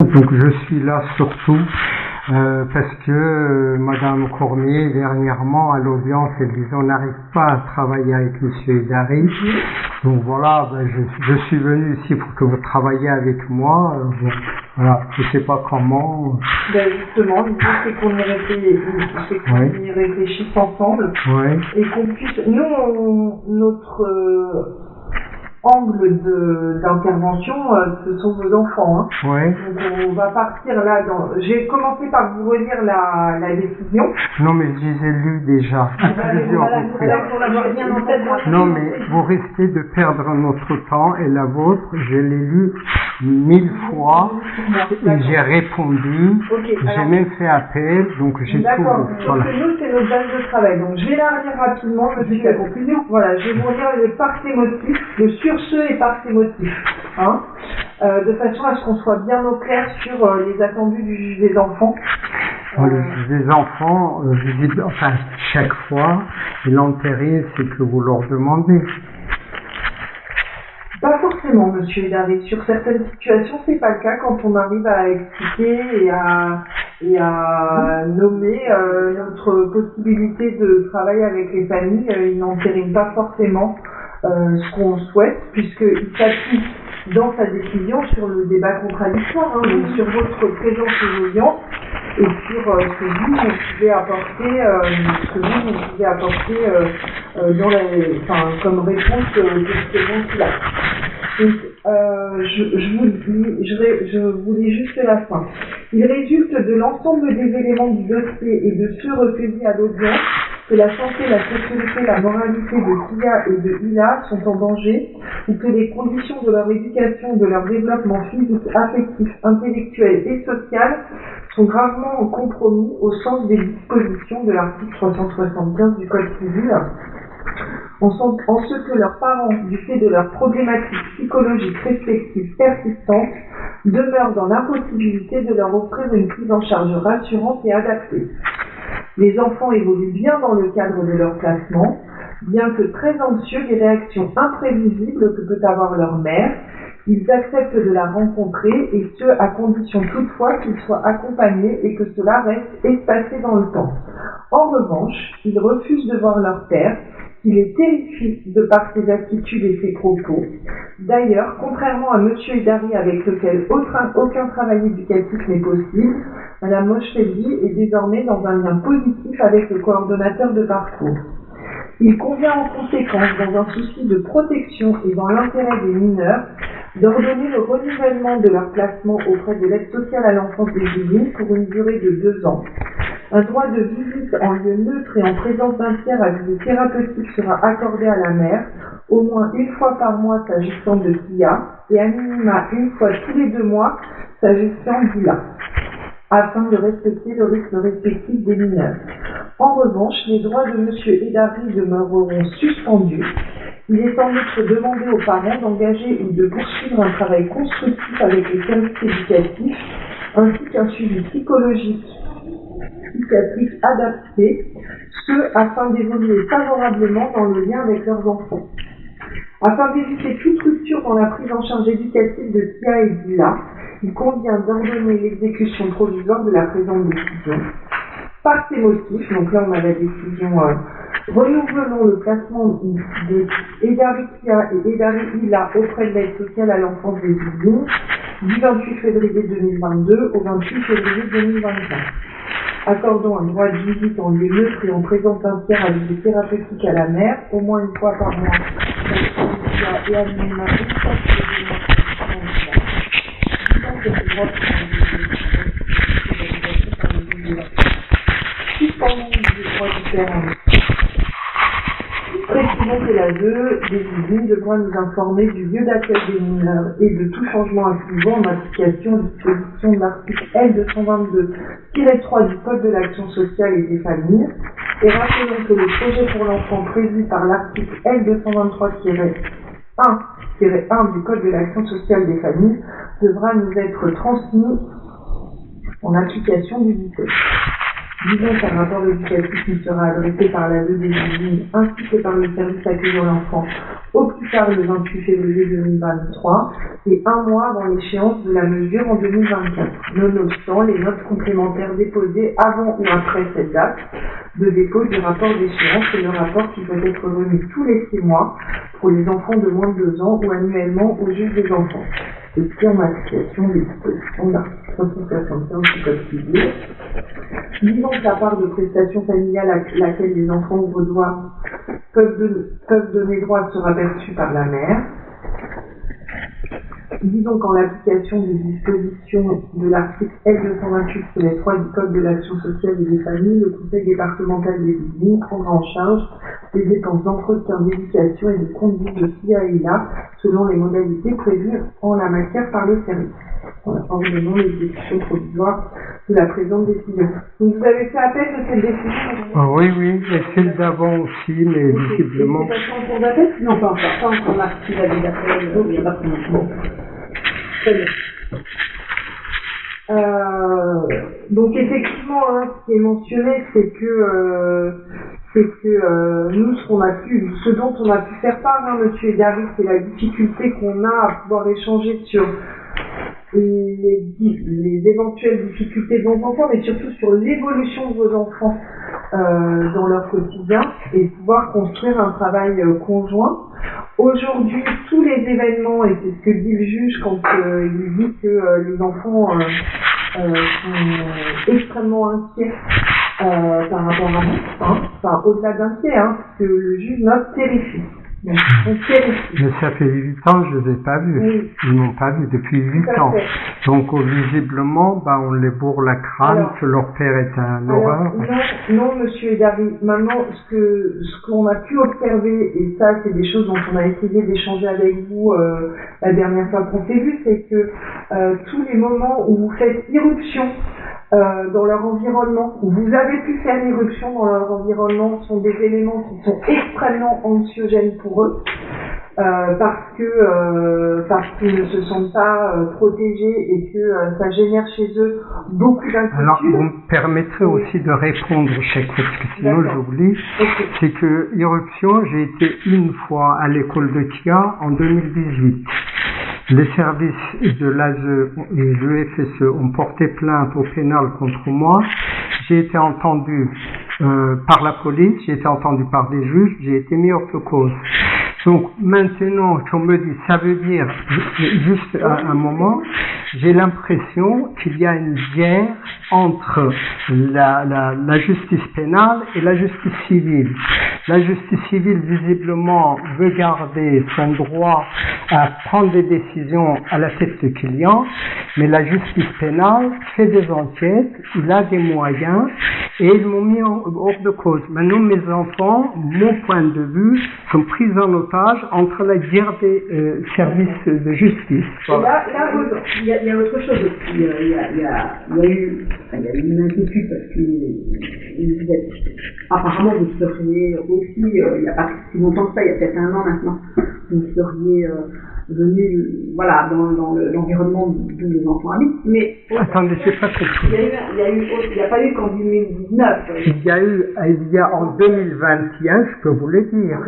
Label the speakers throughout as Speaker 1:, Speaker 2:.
Speaker 1: Donc je suis là surtout parce que Madame Cormier, dernièrement à l'audience, elle disait on n'arrive pas à travailler avec Monsieur Idari. Donc voilà, je suis venu ici pour que vous travailliez avec moi. Voilà, je sais pas comment.
Speaker 2: Justement, l'idée c'est qu'on y réfléchisse ensemble et qu'on puisse. Nous, notre angle d'intervention, ce sont vos enfants. Donc on va partir là dans. J'ai commencé par vous relire la décision.
Speaker 1: Non mais je les ai lus déjà. Non mais vous risquez de perdre notre temps et la vôtre. Je l'ai lu 1000 fois et j'ai répondu. J'ai même fait appel, donc j'ai tout.
Speaker 2: D'accord. Voilà. Nous c'est notre base de travail. Donc je vais la relire rapidement. La conclusion. Voilà, je vais vous relire les parties motifs, le sur-ce et parties motifs. De façon à ce qu'on soit bien au clair sur les attendus du juge des enfants.
Speaker 1: Le juge des enfants, chaque fois, l'intérêt, c'est que vous leur demandez.
Speaker 2: Pas forcément, Monsieur Idari. Sur certaines situations, c'est pas le cas quand on arrive à expliquer et à nommer notre possibilité de travailler avec les familles. Ils n'entériment pas forcément ce qu'on souhaite, puisqu'il s'appuie dans sa décision sur le débat contradictoire, donc sur votre présence aux audiences et sur ce que vous pouvez apporter, comme réponse aux questionnements qu'il a. Donc, je vous lis juste la fin. Il résulte de l'ensemble des éléments du dossier et de ceux recueillis à l'audience que la santé, la sécurité, la moralité de Tia et de Ila sont en danger, ou que les conditions de leur éducation, de leur développement physique, affectif, intellectuel et social sont gravement compromis au sens des dispositions de l'article 375 du Code civil, en ce que leurs parents, du fait de leurs problématiques psychologiques respectives persistantes, demeurent dans l'impossibilité de leur offrir une prise en charge rassurante et adaptée. Les enfants évoluent bien dans le cadre de leur placement, bien que très anxieux des réactions imprévisibles que peut avoir leur mère. Ils acceptent de la rencontrer, et ce, à condition toutefois qu'ils soient accompagnés et que cela reste espacé dans le temps. En revanche, ils refusent de voir leur père, qui les terrifie de par ses attitudes et ses propos. D'ailleurs, contrairement à Monsieur Idari, avec lequel aucun travail éducatif n'est possible, Madame Moshfeghi est désormais dans un lien positif avec le coordonnateur de parcours. Il convient en conséquence, dans un souci de protection et dans l'intérêt des mineurs, d'ordonner le renouvellement de leur placement auprès de l'aide sociale à l'enfance des Yvelines pour une durée de 2 ans. Un droit de visite en lieu neutre et en présence d'un tiers à visite thérapeutique sera accordé à la mère, au moins une fois par mois s'agissant de Tia, et à minima une fois tous les 2 mois s'agissant d'Ila, afin de respecter le rythme respectif des mineurs. En revanche, les droits de M. Idari demeureront suspendus. Il est en outre demandé aux parents d'engager ou de poursuivre un travail constructif avec les services éducatifs, ainsi qu'un suivi psychologique adapté, afin d'évoluer favorablement dans le lien avec leurs enfants. Afin d'éviter toute rupture dans la prise en charge éducative de Tia et d'Ila, il convient d'ordonner l'exécution provisoire de la présente décision. Par ces motifs, donc là on a la décision, renouvelons le placement de Idari Tia et Idari Ila auprès de l'aide sociale à l'enfance des Yvelines du 28 février 2022 au 28 février 2024. Accordons un droit de visite en lieu neutre et en présence d'un tiers à visite thérapeutique à la mère, au moins une fois par mois, et à minima une fois tous les 2 mois. Suspendons le droit du père en précisons que la 2 des Yvelines devra nous informer du lieu d'accueil des mineurs et de tout changement activant en application aux dispositions de l'article L222-3 du Code de l'action sociale et des familles. Et rappelons que le projet pour l'enfant prévu par l'article L223-1 du Code de l'action sociale des familles devra nous être transmis en application du lycée. Disons qu'un rapport éducatif nous sera adressé par la 2 des usines ainsi que par le service accueillant l'enfant au plus tard le 28 février 2023 et un mois avant l'échéance de la mesure en 2024. Nonobstant les notes complémentaires déposées avant ou après cette date de dépôt du rapport d'échéance et le rapport qui peut être remis tous les 6 mois pour les enfants de moins de 2 ans ou annuellement au juge des enfants. Ceci en application des dispositions de l'article 375 du Code civil. Disons que la part de prestation familiale à laquelle les enfants ouvrent droit peuvent donner droit sera perçue par la mère. Disons qu'en l'application des dispositions de l'article L228-3 du Code de l'action sociale et des familles, le Conseil départemental des usines prendra en charge les dépenses d'entretien, d'éducation et de conduite de CIA et ILA selon les modalités prévues en la matière par le service. En demandant l'exécution provisoire de la présente décision. Donc vous avez fait appel de cette décision?
Speaker 1: Oui, et celle d'avant aussi, mais visiblement.
Speaker 2: C'est passé en cours d'appel? Non, pas encore marqué la vie d'appel, il n'y a pas de bon. Très bien. Donc effectivement, ce qui est mentionné, c'est que nous, ce dont on a pu faire part, Monsieur Edari, c'est la difficulté qu'on a à pouvoir échanger sur les éventuelles difficultés de vos enfants, mais surtout sur l'évolution de vos enfants dans leur quotidien et pouvoir construire un travail conjoint. Aujourd'hui, tous les événements, et c'est ce que dit le juge quand il dit que les enfants sont extrêmement inquiets par rapport à vous, enfin au-delà d'inquiets, parce que le juge note terrifié.
Speaker 1: Mais ça fait 8 ans que je ne les ai pas vus. Oui. Ils ne m'ont pas vu depuis 8 ans. Donc visiblement, on les bourre la crâne que leur père est un horreur.
Speaker 2: Non, Monsieur Edari. Maintenant, ce qu'on a pu observer, et ça c'est des choses dont on a essayé d'échanger avec vous la dernière fois qu'on s'est vu, c'est que tous les moments où vous faites irruption dans leur environnement, où vous avez pu faire l'irruption dans leur environnement, sont des éléments qui sont extrêmement anxiogènes pour eux, parce qu'ils ne se sentent pas protégés et que ça génère chez eux beaucoup d'inquiétude.
Speaker 1: Alors, vous me permettrez aussi de répondre chaque fois, parce que sinon j'oublie. Okay. C'est que irruption, j'ai été une fois à l'école de Kia en 2018. Les services de l'ASE et l'EFSE ont porté plainte au pénal contre moi. J'ai été entendu par la police, j'ai été entendu par des juges, j'ai été mis hors de cause. Donc maintenant qu'on me dit, ça veut dire, juste à un moment, j'ai l'impression qu'il y a une guerre entre la justice pénale et la justice civile. La justice civile, visiblement, veut garder son droit à prendre des décisions à la tête de client, mais la justice pénale fait des enquêtes, il a des moyens, et ils m'ont mis hors de cause. Maintenant, mes enfants, mon point de vue, sont pris en otage entre la guerre des services de justice.
Speaker 3: Voilà. Là, il y a autre chose aussi. Il y a eu une inquiétude parce que apparemment vous seriez aussi, il n'y a pas si longtemps que ça, il y a peut-être 1 an maintenant, vous seriez venu dans l'environnement d'où les enfants habitent. Mais
Speaker 1: attendez, c'est pas très cool.
Speaker 3: Il n'y a pas eu qu'en 2019.
Speaker 1: Il y a en 2021, je peux vous le dire.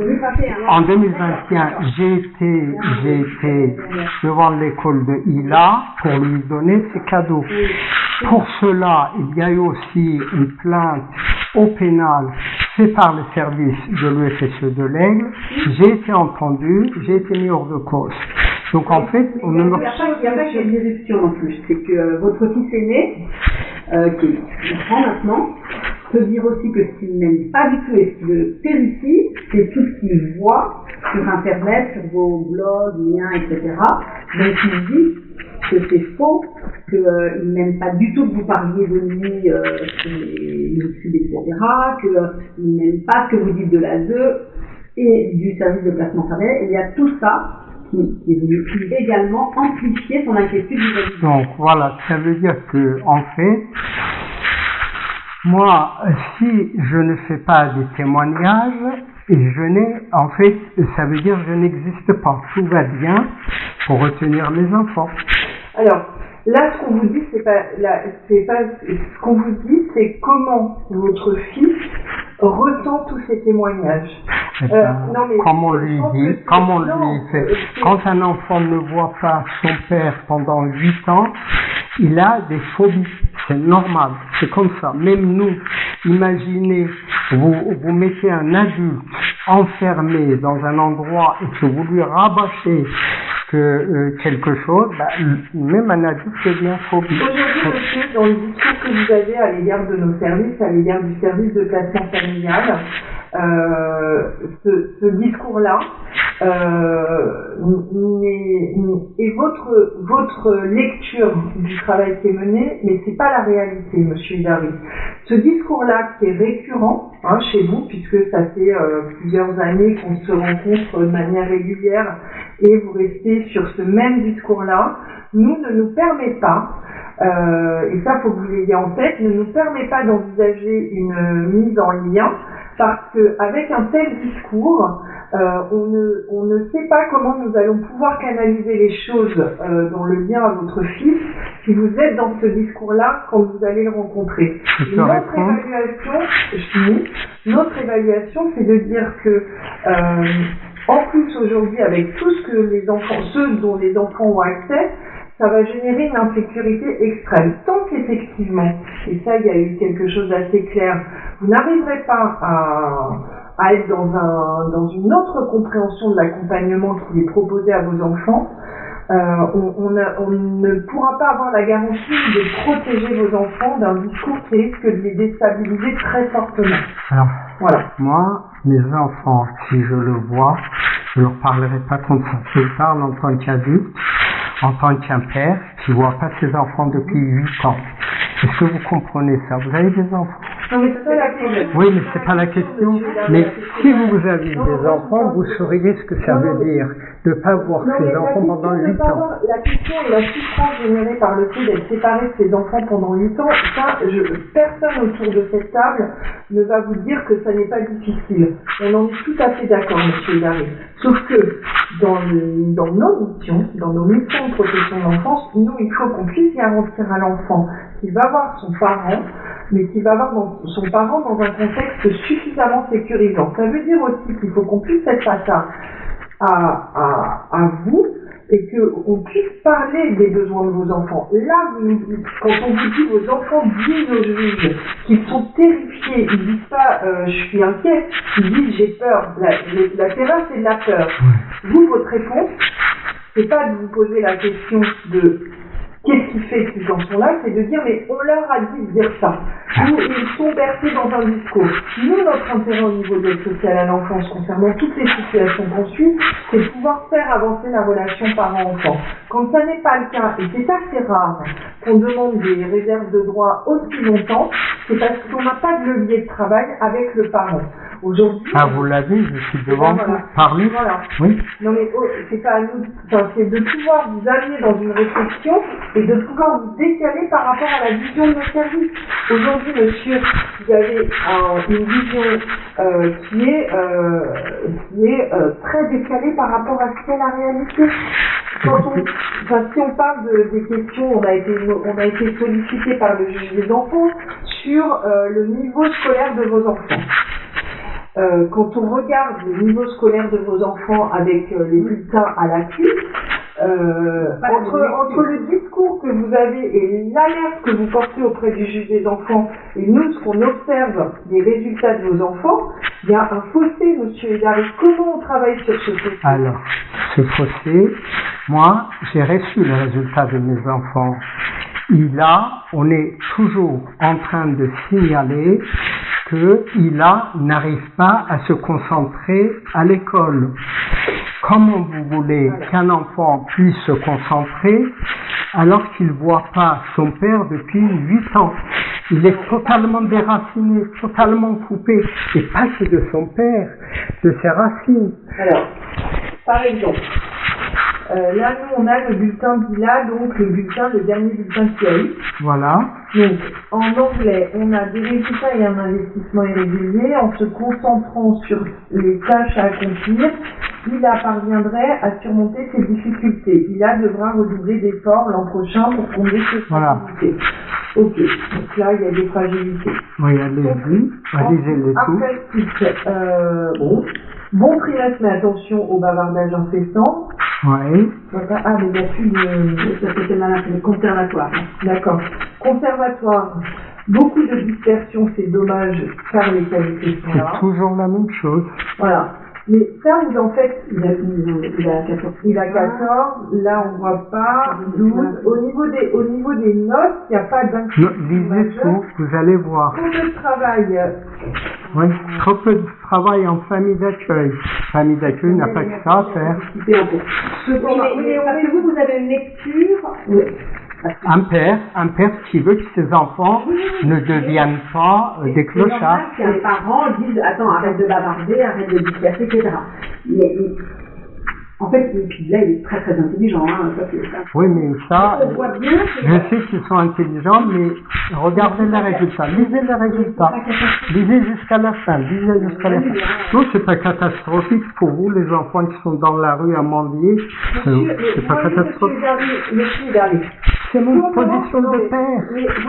Speaker 1: En 2021, j'ai été devant l'école de Ila pour lui donner ses cadeaux. Pour cela, il y a eu aussi une plainte au pénal fait par le service de l'EFSE de l'Aigle. J'ai été entendu, j'ai été mis hors de cause. Donc en fait,
Speaker 3: il n'y a pas que l'irruption en plus, c'est que votre fils aîné, qui est grand maintenant, peut dire aussi que ce qu'il n'aime pas du tout et ce qui le terrifie, c'est tout ce qu'il voit sur Internet, sur vos blogs, liens, etc. Donc il dit que c'est faux, qu'il n'aime pas du tout que vous parliez de lui sur les YouTube, etc., qu'il n'aime pas ce que vous dites de l'ASE et du service de placement familial. Il y a tout ça qui est venu également amplifier son inquiétude vis-à-vis.
Speaker 1: Donc voilà, ça veut dire que en fait, moi, si je ne fais pas des témoignages, ça veut dire que je n'existe pas. Tout va bien pour retenir mes enfants.
Speaker 2: Alors, Là, ce qu'on vous dit, c'est pas ce qu'on vous dit, c'est comment votre fils ressent tous ces témoignages.
Speaker 1: Non, mais comme on lui dit, quand un enfant ne voit pas son père pendant 8 ans, il a des phobies. C'est normal, c'est comme ça. Même nous, imaginez, vous mettez un adulte enfermé dans un endroit et que vous lui rabâchez quelque chose, même un adulte devient phobique.
Speaker 2: Aujourd'hui, monsieur, dans le discours que vous avez à l'égard de nos services, à l'égard du service de placement familial, ce discours-là est votre lecture du travail qui est mené, mais c'est pas la réalité, monsieur Hidari. Ce discours-là qui est récurrent chez vous, puisque ça fait plusieurs années qu'on se rencontre de manière régulière et vous restez sur ce même discours-là, ne nous permet pas, et ça faut que vous l'ayez en tête, ne nous permet pas d'envisager une mise en lien, parce que avec un tel discours, on ne sait pas comment nous allons pouvoir canaliser les choses dans le lien à votre fils si vous êtes dans ce discours-là quand vous allez le rencontrer. Notre évaluation, c'est de dire que en plus aujourd'hui, avec tout ce que ceux dont les enfants ont accès, ça va générer une insécurité extrême. Tant qu'effectivement, et ça il y a eu quelque chose d'assez clair, vous n'arriverez pas à être dans une autre compréhension de l'accompagnement qui est proposé à vos enfants, on ne pourra pas avoir la garantie de protéger vos enfants d'un discours qui risque de les déstabiliser très fortement.
Speaker 1: Alors, voilà. Moi, mes enfants, si je le vois, je ne leur parlerai pas comme ça. Je parle en tant qu'adulte, en tant qu'un père qui ne voit pas ses enfants depuis 8 ans. Est-ce que vous comprenez ça? Vous avez des enfants?
Speaker 2: Non, mais c'est pas la question.
Speaker 1: Oui, mais c'est pas la question. Mais si vous aviez des enfants, vous sauriez ce que ça veut dire de ne pas voir ses enfants pendant 8 ans.
Speaker 2: La question est la souffrance générée par le fait d'être séparé de ses enfants pendant 8 ans. Ça, personne autour de cette table ne va vous dire que ça n'est pas difficile. On en est tout à fait d'accord, monsieur Hidari. Sauf que dans nos missions de protection de l'enfance, nous, il faut qu'on puisse garantir à l'enfant qu'il va voir son parent, mais qu'il va voir son parent dans un contexte suffisamment sécurisant. Ça veut dire aussi qu'il faut qu'on puisse être face à vous et qu'on puisse parler des besoins de vos enfants. Là, vous nous dites, quand on vous dit vos enfants disent aux juges qu'ils sont terrifiés, ils disent pas je suis inquiet, ils disent j'ai peur. La terreur, c'est de la peur. Vous, votre réponse, c'est pas de vous poser la question de qu'est-ce qui fait qu'ils en sont là, c'est de dire mais on leur a dit de dire ça. Ou ils sont bercés dans un discours. Nous, notre intérêt au niveau de l'aide sociale à l'enfance concernant toutes les situations qu'on suit, c'est de pouvoir faire avancer la relation parent-enfant. Quand ça n'est pas le cas, et c'est assez rare qu'on demande des réserves de droit aussi longtemps, c'est parce qu'on n'a pas de levier de travail avec le parent. Aujourd'hui.
Speaker 1: Ah, vous l'avez, je suis devant vous. Parlez.
Speaker 2: Voilà.
Speaker 1: Oui.
Speaker 2: Non, mais c'est pas à nous, c'est de pouvoir vous amener dans une réflexion et de pouvoir vous décaler par rapport à la vision de nos services. Aujourd'hui, monsieur, vous avez une vision qui est très décalée par rapport à ce qu'est la réalité. Si on parle des questions, on a été sollicité par le juge des enfants sur le niveau scolaire de vos enfants. Quand on regarde le niveau scolaire de vos enfants avec les bulletins à l'appui, entre le discours que vous avez et l'alerte que vous portez auprès du juge des enfants et nous, ce qu'on observe des résultats de vos enfants, il y a un fossé, monsieur Hidari. Comment on travaille sur ce fossé?
Speaker 1: Alors, ce fossé, moi, j'ai reçu les résultats de mes enfants. On est toujours en train de signaler qu'il n'arrive pas à se concentrer à l'école. Comment vous voulez qu'un enfant puisse se concentrer alors qu'il ne voit pas son père depuis 8 ans? Il est totalement déraciné, totalement coupé, et pas que de son père, de ses racines.
Speaker 2: Alors, par exemple, là, nous, on a le bulletin d'ILA, donc le dernier bulletin qu'il y a eu.
Speaker 1: Voilà.
Speaker 2: Donc, en anglais, on a des résultats et un investissement irrégulier. En se concentrant sur les tâches à accomplir, Ila parviendrait à surmonter ses difficultés. Ila devra redoubler d'efforts l'an prochain pour combler ses fragilités. Ok, donc là, il y a des fragilités.
Speaker 1: Oui, allez-y,
Speaker 2: Après, bon trimestre, mais attention au bavardage incessant.
Speaker 1: Oui.
Speaker 2: Ah, mais il n'y a plus de...
Speaker 3: Ça c'était malin, c'est le conservatoire.
Speaker 2: D'accord. Conservatoire. Beaucoup de dispersion, c'est dommage, car les qualités sont là.
Speaker 1: C'est toujours la même chose.
Speaker 2: Voilà. Mais ça, vous en faites,
Speaker 3: Il a 14.
Speaker 2: il a 14, là on voit pas, 12. Au niveau des notes, il n'y a pas d'inclusion.
Speaker 1: Lisez tout, vous allez voir.
Speaker 2: Trop de travail.
Speaker 1: Oui, trop peu de travail en famille d'accueil. Famille d'accueil n'a pas que ça à faire.
Speaker 3: Oui, mais parce que vous avez une lecture. Oui.
Speaker 1: Un père qui veut que ses enfants ne deviennent pas des clochards.
Speaker 3: C'est normal qu'un parent dise attends, arrête de bavarder, arrête de disperser, etc. Mais en fait, là, il est très très intelligent. Hein,
Speaker 1: oui, mais ça,
Speaker 3: on voit bien
Speaker 1: je sais qu'ils sont intelligents, mais regardez les résultats. Lisez les résultats. Lisez jusqu'à la fin. Non, c'est pas catastrophique pour vous, les enfants qui sont dans la rue à mendier. C'est pas catastrophique. C'est mon position de père.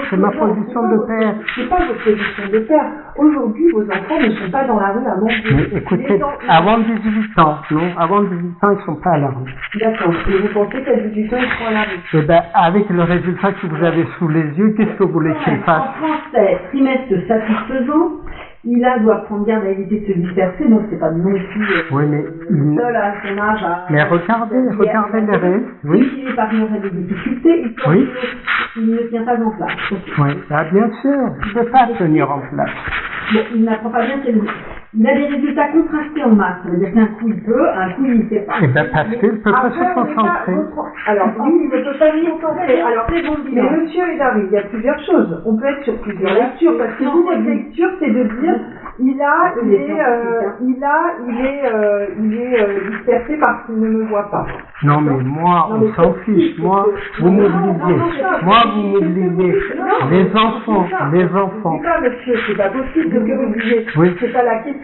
Speaker 1: C'est ma position de père.
Speaker 2: C'est pas votre position de père. Aujourd'hui, vos enfants ne sont pas dans la rue à mendier.
Speaker 1: Mais écoutez, avant 18 ans, non, avant 18 ans, ils sont pas à la rue.
Speaker 2: D'accord. Et vous pensez qu'à 18 ans, ils seront à la rue?
Speaker 1: Eh ben, avec le résultat que vous avez sous les yeux, qu'est-ce que vous voulez qu'ils fassent?
Speaker 3: En français, trimestre satisfaisant, Ila doit prendre garde à éviter de se disperser, donc c'est pas non plus
Speaker 1: oui, mais
Speaker 3: seul à son âge à...
Speaker 1: Mais regardez les règles. Oui.
Speaker 3: S'il épargnerait des difficultés, il ne tient pas en place.
Speaker 1: Oui, ah, bien sûr, il ne peut pas tenir en place.
Speaker 3: Bon, il n'apprend pas bien ses mots. Il a des résultats contrastés en maths, ça veut dire qu'un coup il peut, un coup il ne sait pas.
Speaker 1: Eh bien parce qu'il ne peut pas se concentrer.
Speaker 2: Alors oui, il ne peut pas se concentrer. Alors
Speaker 3: c'est bon,
Speaker 2: mais monsieur Edari, il y a plusieurs choses. On peut être sur plusieurs lectures, parce que vous, votre lecture, c'est de dire il est dispersé parce qu'il ne me voit pas.
Speaker 1: Non mais moi, on s'en fiche. Moi, vous m'oubliez. Les enfants.
Speaker 2: C'est pas monsieur, c'est pas possible de que vous disiez.
Speaker 1: Oui.
Speaker 2: C'est pas la question.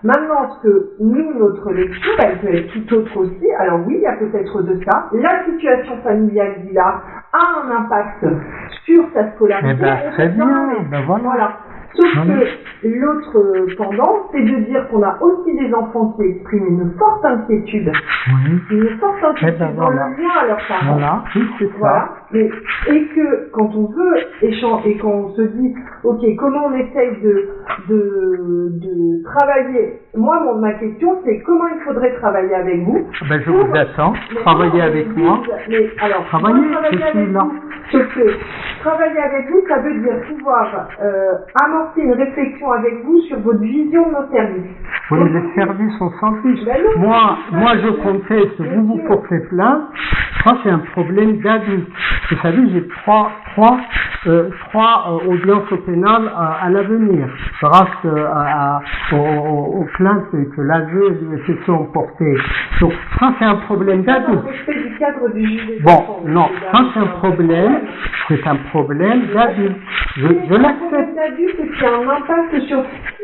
Speaker 2: Maintenant, ce que nous, notre lecture, elle peut être tout autre aussi. Alors oui, il y a peut-être de ça. La situation familiale d'Ila a un impact sur sa scolarité.
Speaker 1: Eh ben, très bien. Ben voilà.
Speaker 2: Sauf que l'autre pendant, c'est de dire qu'on a aussi des enfants qui expriment une forte inquiétude.
Speaker 1: Oui.
Speaker 2: Une forte inquiétude dans le lien à leurs parents.
Speaker 1: Voilà, oui, c'est ça.
Speaker 2: Voilà. Mais, et que quand on veut échanger et quand on se dit, ok, comment on essaye de travailler. Moi, ma question, c'est comment il faudrait travailler avec vous.
Speaker 1: Ben, je vous attends. Travailler avec moi.
Speaker 2: Mais alors,
Speaker 1: travailler je suis là.
Speaker 2: Sauf que travailler avec vous, ça veut dire pouvoir amorcer une réflexion avec vous sur votre vision de nos services.
Speaker 1: Oui, mais les services, on s'en fiche.
Speaker 2: Ben non,
Speaker 1: moi, je conteste, vous portez plainte. Ça, c'est un problème d'adulte. Vous savez, j'ai trois audiences au pénal à l'avenir, grâce aux plaintes que l'ASE et l'USSE ont portées. Donc, ça, c'est un problème d'adulte. Bon, non, ça, c'est un problème d'adulte. Je l'accepte.
Speaker 2: D'adulte qui a un impact sur...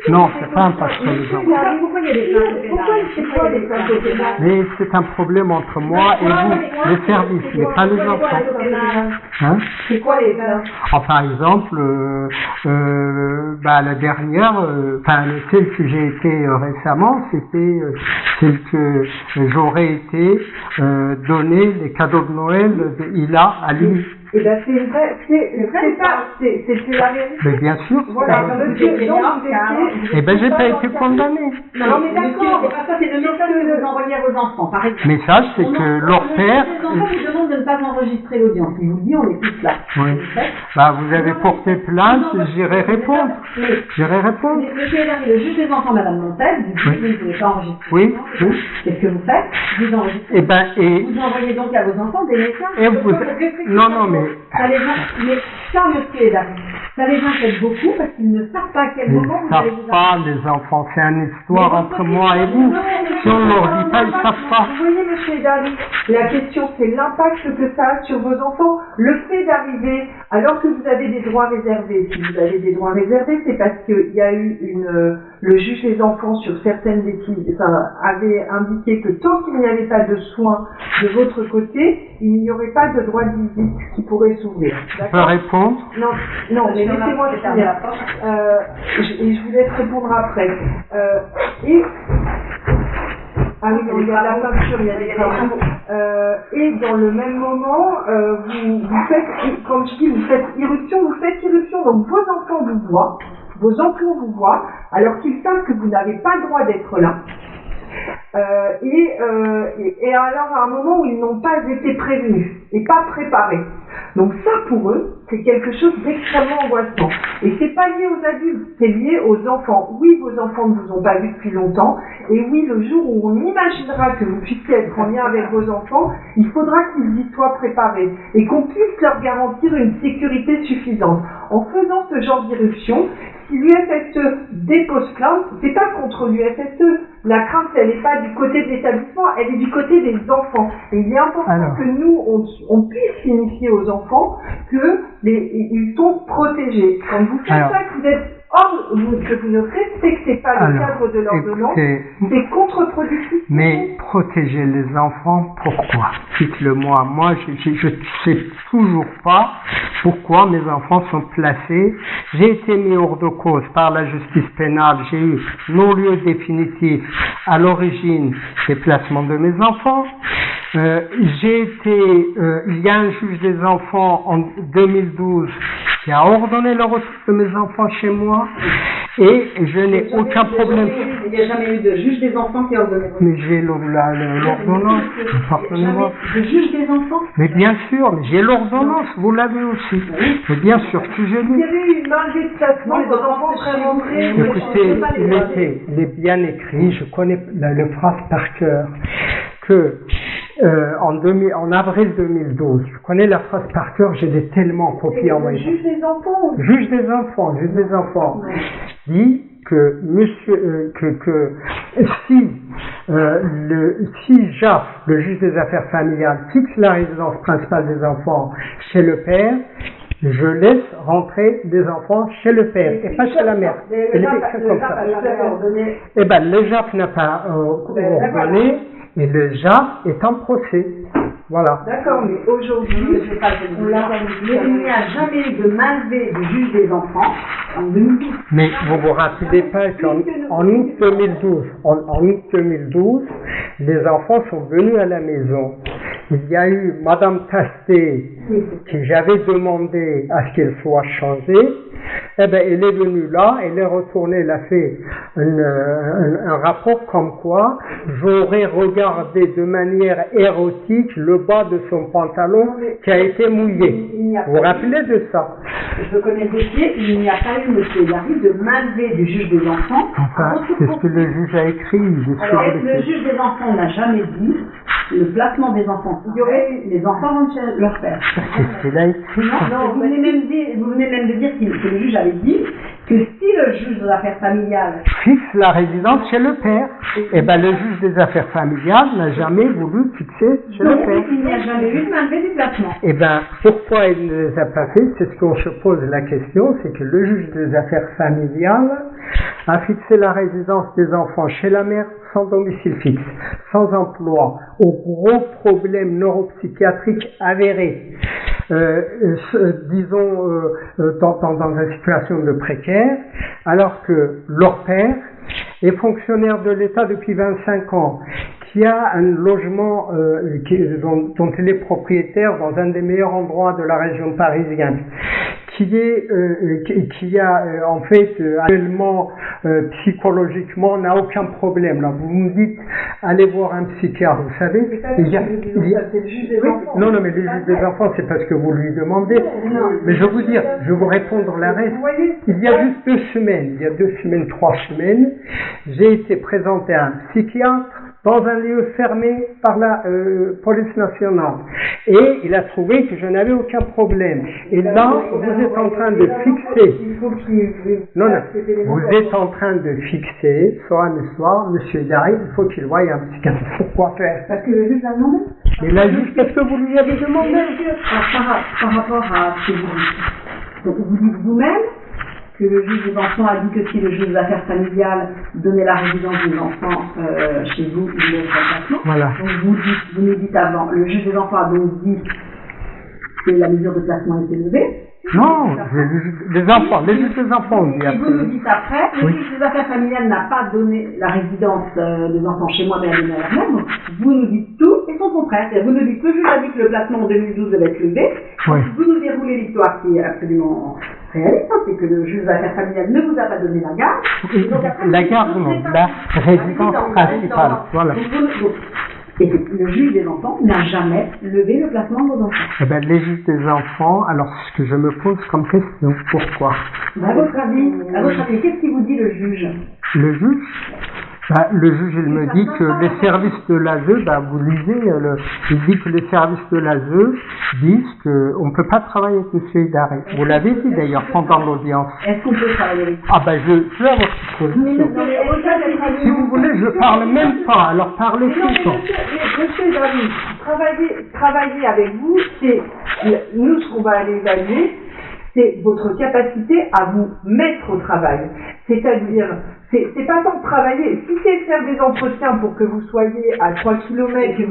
Speaker 1: Non, c'est pas un impact sur les enfants.
Speaker 3: Pourquoi il y a des plaintes au pénal?
Speaker 2: Pourquoi des plaintes au pénal?
Speaker 1: Mais c'est un problème entre moi et vous, les services, mais pas les enfants. Hein?
Speaker 3: C'est quoi les plaintes?
Speaker 1: Par exemple, la dernière, celle que j'ai été récemment, c'était celle que j'aurais été donner les cadeaux de Noël de Ila à lui.
Speaker 2: Eh bien, c'est la réalité.
Speaker 1: Mais bien sûr.
Speaker 2: Voilà,
Speaker 1: Eh bien, j'ai pas été condamné.
Speaker 3: Non, mais d'accord, c'est pas ça, c'est le message que vous envoyez à vos enfants, par exemple.
Speaker 1: Le message, c'est que leur père...
Speaker 3: Les enfants vous demandent de ne pas enregistrer l'audience. Ils vous disent, on est tous là.
Speaker 1: Oui. Vous avez porté plainte, j'irai répondre.
Speaker 3: Monsieur Hélène, le juge des enfants, Madame Montel, vous dites, vous ne pouvez pas enregistrer.
Speaker 1: Oui.
Speaker 3: Qu'est-ce que vous faites? Vous enregistrez. Vous envoyez donc à vos enfants des messages.
Speaker 1: Non, mais...
Speaker 3: Mais ça, monsieur Hélène, Ça les inquiète beaucoup parce qu'ils ne savent pas à quel
Speaker 1: Ils
Speaker 3: moment
Speaker 1: ne
Speaker 3: vous allez vous
Speaker 1: savent pas, les enfants, c'est une histoire entre moi et vous. Si on ne leur dit pas, ils ne savent pas.
Speaker 2: Vous voyez, monsieur Dari, la question c'est l'impact que ça a sur vos enfants. Le fait d'arriver, alors que vous avez des droits réservés, si vous avez des droits réservés, c'est parce qu'il y a eu le juge des enfants sur certaines bêtises, avait indiqué que tant qu'il n'y avait pas de soins de votre côté, il n'y aurait pas de droit de visite qui pourrait s'ouvrir.
Speaker 1: Je peux répondre?
Speaker 2: Non, mais laissez-moi finir. Et je vous laisse répondre après. Ah oui, il y a la peinture, il y a les travaux. Et dans le même moment, vous faites, comme je dis, vous faites irruption. Donc vos enfants vous voient, vos enfants vous voient, alors qu'ils savent que vous n'avez pas le droit d'être là. Et alors à un moment où ils n'ont pas été prévenus et pas préparés. Donc ça pour eux, c'est quelque chose d'extrêmement angoissant. Et c'est pas lié aux adultes, c'est lié aux enfants. Oui, vos enfants ne vous ont pas vu depuis longtemps, et oui, le jour où on imaginera que vous puissiez être en lien avec vos enfants, il faudra qu'ils y soient préparés et qu'on puisse leur garantir une sécurité suffisante. En faisant ce genre d'irruption, si l'UFSE dépose plainte, c'est pas contre l'UFSE. La crainte, elle n'est pas du côté de l'établissement, elle est du côté des enfants. Et il est important que nous, on puisse signifier aux enfants qu'ils sont protégés. Quand vous faites ça, que vous êtes que vous ne respectez pas le cadre de l'ordonnance, c'est contre-productif.
Speaker 1: Mais protéger les enfants, pourquoi? Dites-le-moi. Moi, je ne sais toujours pas pourquoi mes enfants sont placés. J'ai été mis hors de cause par la justice pénale. J'ai eu non-lieu définitif à l'origine des placements de mes enfants. Il y a un juge des enfants en 2012 qui a ordonné le retour de mes enfants chez moi et je n'ai aucun problème.
Speaker 3: Il n'y a jamais eu de juge des enfants qui a ordonné.
Speaker 1: Mais j'ai l'ordonnance, pardonnez-moi.
Speaker 3: De juge des enfants?
Speaker 1: Mais bien sûr, mais j'ai l'ordonnance, vous l'avez aussi. Mais bien sûr, que je
Speaker 2: Il y avait eu une enlevée de placement, les enfants seraient rentrés.
Speaker 1: Écoutez, il est bien écrit, je connais le phrase par cœur, que en avril 2012, je connais la phrase par cœur, j'ai tellement copié en voyage.
Speaker 2: Juge des enfants.
Speaker 1: Juge des enfants, dit que si JAF, le juge des affaires familiales, fixe la résidence principale des enfants chez le père, je laisse rentrer des enfants chez le père et pas chez la mère. Et ben le JAF n'a pas ordonné et le JAF est en procès. Voilà.
Speaker 2: D'accord, mais aujourd'hui,
Speaker 3: il n'y a jamais eu de mallevé du juge des enfants en 2012.
Speaker 1: Mais vous vous rappelez pas qu'en août 2012, les enfants sont venus à la maison. Il y a eu Madame Tasté qui j'avais demandé à ce qu'elle soit changée. Eh ben, elle est venue là, elle est retournée, elle a fait un rapport comme quoi j'aurais regardé de manière érotique le bas de son pantalon qui a été mouillé. Vous vous rappelez de ça?
Speaker 3: Je connais le dossier, il n'y a pas eu, monsieur Dari, de mallevé du juge des enfants.
Speaker 1: Enfin, c'est ce que le juge a écrit.
Speaker 3: Alors, le juge des enfants n'a jamais dit le placement des enfants. Il y aurait les enfants rentrent chez leur père.
Speaker 1: C'est ce qu'il a écrit.
Speaker 3: Non, vous venez même de dire que le juge avait dit que si le juge des affaires familiales
Speaker 1: fixe la résidence chez le père, et ben le juge des affaires familiales n'a jamais voulu fixer chez le père.
Speaker 3: Il n'y a jamais eu de mallevé du placement.
Speaker 1: Et ben pourquoi il ne les a pas fait? C'est ce qu'on se pose la question, c'est que le juge des affaires familiales a fixé la résidence des enfants chez la mère sans domicile fixe, sans emploi, aux gros problèmes neuropsychiatriques avérés, dans une situation de précaire, alors que leur père est fonctionnaire de l'État depuis 25 ans, qui a un logement dont il est propriétaire dans un des meilleurs endroits de la région parisienne, qui a en fait actuellement psychologiquement n'a aucun problème. Là, vous me dites allez voir un psychiatre, vous savez. Non, mais le juge des enfants, c'est parce que vous lui demandez. Mais je vais vous répondre la reste. Il y a juste 2 semaines, 3 semaines, j'ai été présenté à un psychiatre dans un lieu fermé par la police nationale. Et il a trouvé que je n'avais aucun problème. Et là, vous êtes en train de fixer. Non, vous êtes en train de fixer sur un histoire, monsieur Dari, il faut qu'il voie un psychiatre. Pourquoi faire?
Speaker 3: Parce que le juge l'a demandé.
Speaker 1: Et là, juste parce que vous lui avez demandé.
Speaker 3: Par rapport à ce que vous dites. Donc vous dites vous-même que le juge des enfants a dit que si le juge des affaires familiales donnait la résidence des enfants chez vous, il y aurait un placement.
Speaker 1: Voilà.
Speaker 3: Donc vous nous dites avant, le juge des enfants a donc dit que la mesure de placement était levée.
Speaker 1: Non, les enfants, les juges des enfants ont dit
Speaker 3: Et
Speaker 1: après.
Speaker 3: vous nous dites après, le
Speaker 1: Oui.
Speaker 3: juge des affaires familiales n'a pas donné la résidence des enfants chez moi, mais elle a donné à la même. Vous nous dites tout et son contraire. C'est-à-dire, vous nous dites que le juge a dit que le placement en 2012 devait être levé.
Speaker 1: Oui.
Speaker 3: Vous nous déroulez l'histoire qui est absolument réaliste, hein, c'est que le juge des affaires familiales ne vous a pas donné la garde. Et donc après,
Speaker 1: La garde, non, la résidence principale. Voilà.
Speaker 3: Et le juge des enfants n'a jamais levé le placement de vos enfants.
Speaker 1: Eh bien, les juges des enfants, alors ce que je me pose comme question, pourquoi?
Speaker 3: À votre avis, qu'est-ce qu'il vous dit le juge?
Speaker 1: Le juge, le juge, il me dit que les services de l'ASE, vous lisez, il dit que les services de l'ASE disent qu'on ne peut pas travailler avec M. Idari. Vous l'avez dit d'ailleurs pendant l'audience.
Speaker 3: Est-ce qu'on peut travailler avec
Speaker 1: Ah je suis à votre position. Si vous voulez, je parle même pas, alors parlez tout le temps.
Speaker 2: Monsieur Idari, travailler avec vous, c'est nous ce qu'on va aller évaluer, c'est votre capacité à vous mettre au travail. C'est-à-dire, c'est pas tant de travailler. Si c'est faire des entretiens pour que vous soyez à 3 km et que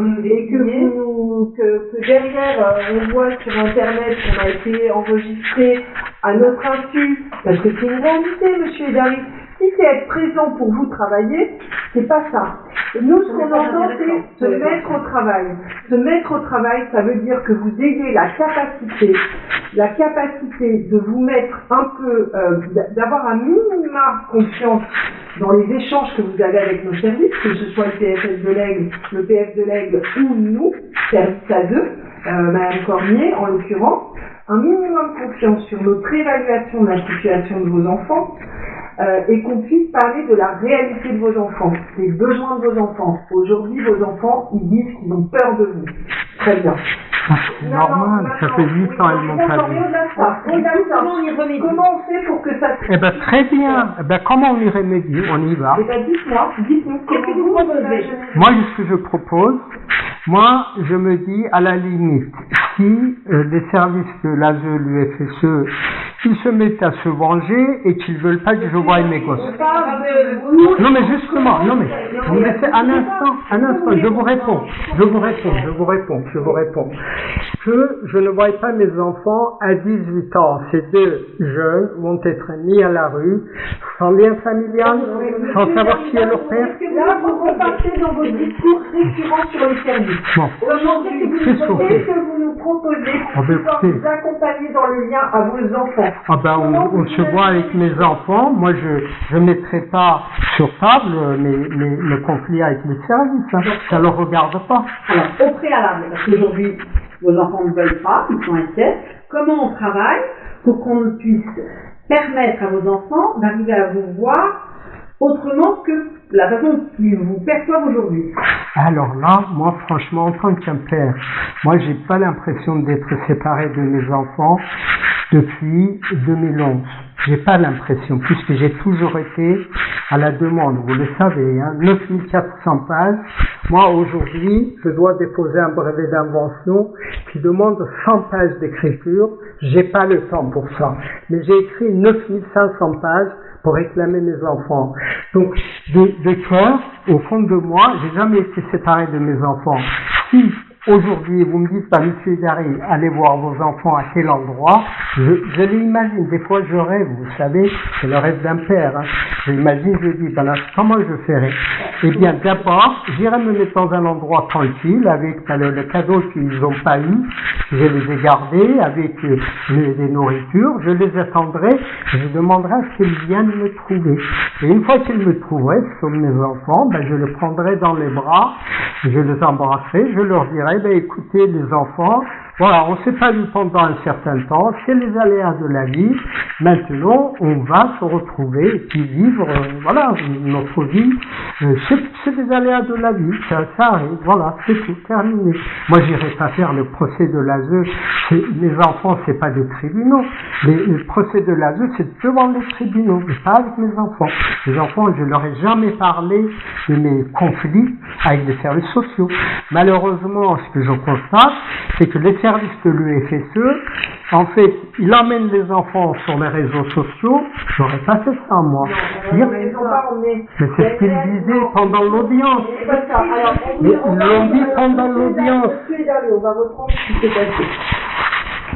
Speaker 2: derrière on voit sur internet qu'on a été enregistré à notre insu, parce que c'est une réalité, monsieur Idari. Si c'est être présent pour vous travailler, c'est pas ça. Nous, ce qu'on entend, c'est se mettre au travail. Se mettre au travail, ça veut dire que vous ayez la capacité de vous mettre un peu, d'avoir un minima confiance dans les échanges que vous avez avec nos services, que ce soit le PFS de l'Aigle, le PF de l'Aigle ou nous, service à deux, Madame Cormier en l'occurrence, un minimum de confiance sur notre évaluation de la situation de vos enfants, et qu'on puisse parler de la réalité de vos enfants, des besoins de vos enfants. Aujourd'hui, vos enfants, ils disent qu'ils ont peur de vous. Très bien.
Speaker 1: C'est normal, ça fait 8 ans, ils m'ont pas vu.
Speaker 2: Comment on fait pour que ça se...
Speaker 1: Eh bien, très bien. Eh bien, comment on y remédie? On y va.
Speaker 2: Eh bien, dites-nous, qu'est-ce que vous proposez?
Speaker 1: Moi, ce que je propose, je me dis, à la limite, si les services de l'ASE, l'UFSE, ils se mettent à se venger et qu'ils veulent pas que je voie mes gosses. Non, mais justement, vous me laissez un instant, je vous réponds. Que je ne vois pas mes enfants à 18 ans. Ces deux jeunes vont être mis à la rue, sans lien familial, sans savoir qui est leur père.
Speaker 2: Là, vous repartez dans vos discours récurrents sur les services.
Speaker 1: Bon.
Speaker 2: Qu'est-ce que vous nous proposez pour pouvoir vous accompagner dans le lien à vos enfants?
Speaker 1: On se voit avec mes enfants. Moi, je ne mettrai pas sur table mes conflits avec les services. Hein. Ça ne le regarde pas.
Speaker 3: Alors, au préalable, parce qu'aujourd'hui, vos enfants ne veulent pas, ils sont inquiets, comment on travaille pour qu'on puisse permettre à vos enfants d'arriver à vous voir autrement que la façon qu'ils vous perçoivent aujourd'hui?
Speaker 1: Alors là, moi franchement, en tant qu'un père, moi j'ai pas l'impression d'être séparé de mes enfants depuis 2011. J'ai pas l'impression, puisque j'ai toujours été à la demande, vous le savez, 9400 pages. Moi aujourd'hui, je dois déposer un brevet d'invention qui demande 100 pages d'écriture. J'ai pas le temps pour ça. Mais j'ai écrit 9500 pages pour réclamer mes enfants. Donc, de cœur, au fond de moi, j'ai jamais été séparé de mes enfants. Si aujourd'hui vous me dites, monsieur Idari, allez voir vos enfants à tel endroit, je l'imagine. Des fois je rêve, vous savez, c'est le rêve d'un père. Je l'imagine, je dis, comment je ferai? Eh bien, d'abord, j'irai me mettre dans un endroit tranquille avec le cadeau qu'ils n'ont pas eu. Je les ai gardés avec des nourritures. Je les attendrai. Je demanderai à ce qu'ils viennent me trouver. Et une fois qu'ils me trouveraient, ce sont mes enfants, je les prendrai dans les bras. Je les embrasserai. Je leur dirai, écoutez les enfants, voilà, on s'est pas vu pendant un certain temps, c'est les aléas de la vie. Maintenant, on va se retrouver et puis vivre, voilà, notre vie. C'est des aléas de la vie, ça arrive, voilà, c'est tout, terminé. Moi, j'irai pas faire le procès de l'ASE. Les enfants, c'est pas des tribunaux. Le procès de l'ASE, c'est devant les tribunaux, mais pas avec mes enfants. Les enfants, je leur ai jamais parlé de mes conflits avec les services sociaux. Malheureusement, ce que je constate, c'est que les services de l'UFSE, en fait, ils emmènent les enfants sur les réseaux sociaux. J'aurais pas fait ça, moi.
Speaker 2: Mais
Speaker 1: c'est ce qu'ils disaient pendant l'audience. Mais ils l'ont dit pendant l'audience.
Speaker 2: On va reprendre ce qui s'est passé.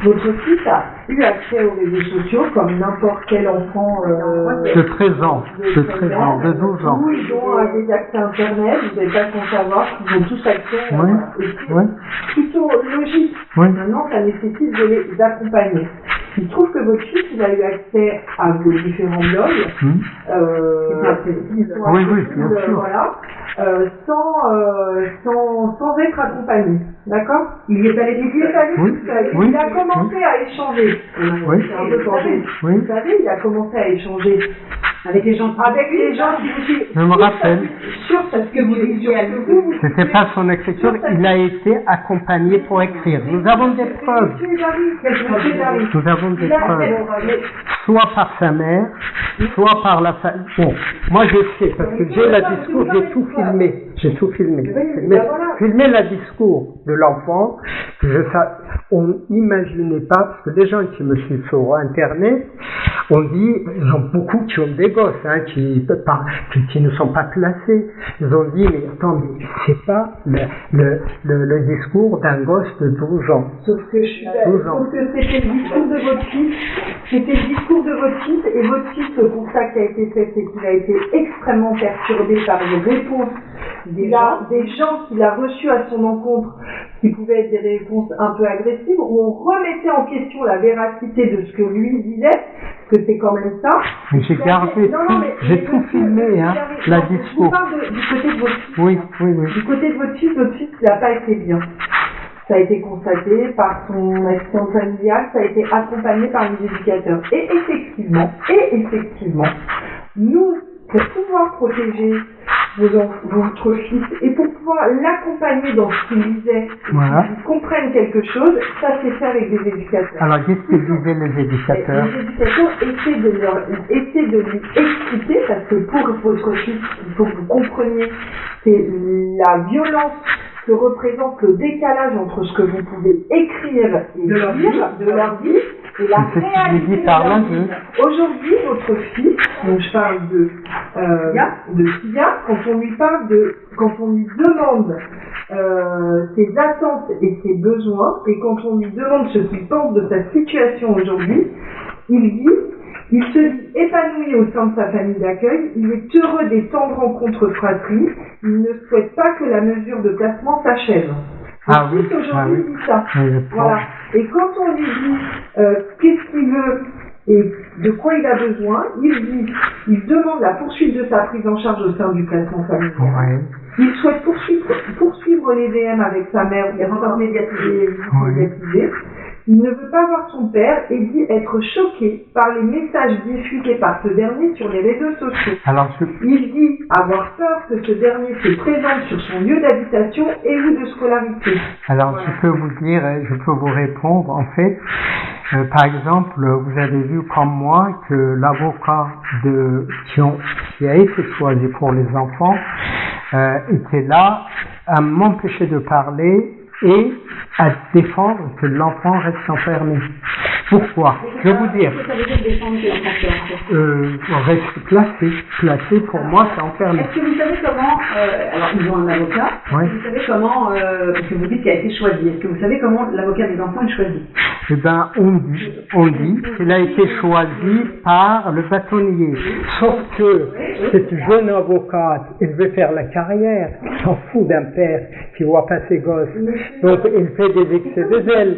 Speaker 2: Votre fils a eu accès aux réseaux sociaux comme n'importe quel enfant
Speaker 1: de 13 ans, de 12 ans.
Speaker 2: Où ils ont des accès Internet, vous n'avez pas qu'à savoir qu'ils ont tous accès.
Speaker 1: Oui.
Speaker 2: Plutôt logique.
Speaker 1: Oui.
Speaker 2: Maintenant, ça nécessite de les accompagner. Il se trouve que votre fils, il a eu accès à vos différents blogs.
Speaker 1: Oui, bien sûr.
Speaker 2: Voilà. Sans être accompagné. D'accord? Il est allé il a commencé à échanger. Vous savez, il a commencé à échanger
Speaker 3: avec les gens
Speaker 2: qui vous suivent.
Speaker 1: Je me rappelle.
Speaker 2: Sur ce que vous disiez.
Speaker 1: C'était pas son écriture, il a été accompagné pour écrire. Nous avons des preuves. Nous avons des preuves. Soit par sa mère, soit par la famille. Bon, moi je sais, parce que j'ai la discours, j'ai tout filmé. Filmé la discours de l'enfant, que on n'imaginait pas, parce que les gens qui me suivent sur Internet, on dit, ils ont beaucoup qui ont des gosses, qui ne sont pas classés. Ils ont dit, mais attendez, c'est pas le discours d'un gosse de 12 ans.
Speaker 2: Sauf que c'était le discours de votre fils. C'était le discours de votre fils, et votre fils, le constat qui a été fait, c'est qu'il a été extrêmement perturbé par les réponses des gens qu'il a reçus à son encontre, qui pouvaient être des réponses un peu agressives, où on remettait en question la véracité de ce que lui disait, que c'est quand même ça.
Speaker 1: Mais j'ai gardé j'ai tout filmé, la discours.
Speaker 2: Je parle du côté de votre fils.
Speaker 1: Oui.
Speaker 2: Du côté de votre fils, il n'a pas été bien. Ça a été constaté par son assistant familial, ça a été accompagné par les éducateurs. Et effectivement, nous, pour pouvoir protéger votre fils et pour pouvoir l'accompagner dans ce qu'il disait, qu'il comprenne quelque chose, ça s'est fait avec des éducateurs.
Speaker 1: Alors, qu'est-ce que disaient les éducateurs?
Speaker 2: Les éducateurs essaient de lui expliquer, parce que pour votre fils, il faut que vous compreniez, c'est la violence que représente le décalage entre ce que vous pouvez écrire et dire de leur vie et la réalité de leur vie. Aujourd'hui, votre fils, donc je parle de Sia, quand on lui demande ses attentes et ses besoins, et quand on lui demande ce qu'il pense de sa situation aujourd'hui, il se dit épanoui au sein de sa famille d'accueil, il est heureux des temps de rencontres fratries, il ne souhaite pas que la mesure de placement s'achève. Aujourd'hui, il dit ça. Voilà. Et quand on lui dit qu'est-ce qu'il veut et de quoi il a besoin, il demande la poursuite de sa prise en charge au sein du placement familial. Il souhaite poursuivre les VM avec sa mère, les rencontres médiatisées. Il ne veut pas voir son père et dit être choqué par les messages diffusés par ce dernier sur les réseaux sociaux. Il dit avoir peur que ce dernier se présente sur son lieu d'habitation et ou de scolarité.
Speaker 1: Alors, je peux vous dire, je peux vous répondre, en fait, par exemple, vous avez vu comme moi que l'avocat qui a été choisi pour les enfants était là à m'empêcher de parler et à défendre que l'enfant reste enfermé. Pourquoi? Je vais vous dire.
Speaker 3: Qu'est-ce que ça veut dire défendre que l'enfant
Speaker 1: reste placé pour moi, c'est enfermé.
Speaker 3: Est-ce que vous savez comment, alors ils ont un avocat, vous savez comment, parce que vous dites qu'il a été choisi, est-ce que vous savez comment l'avocat des enfants est choisi?
Speaker 1: Eh bien, on dit qu'il a été choisi par le bâtonnier. Sauf que cette jeune avocate, elle veut faire la carrière, elle s'en fout d'un père qui voit pas ses gosses. Donc, elle fait des excès de zèle.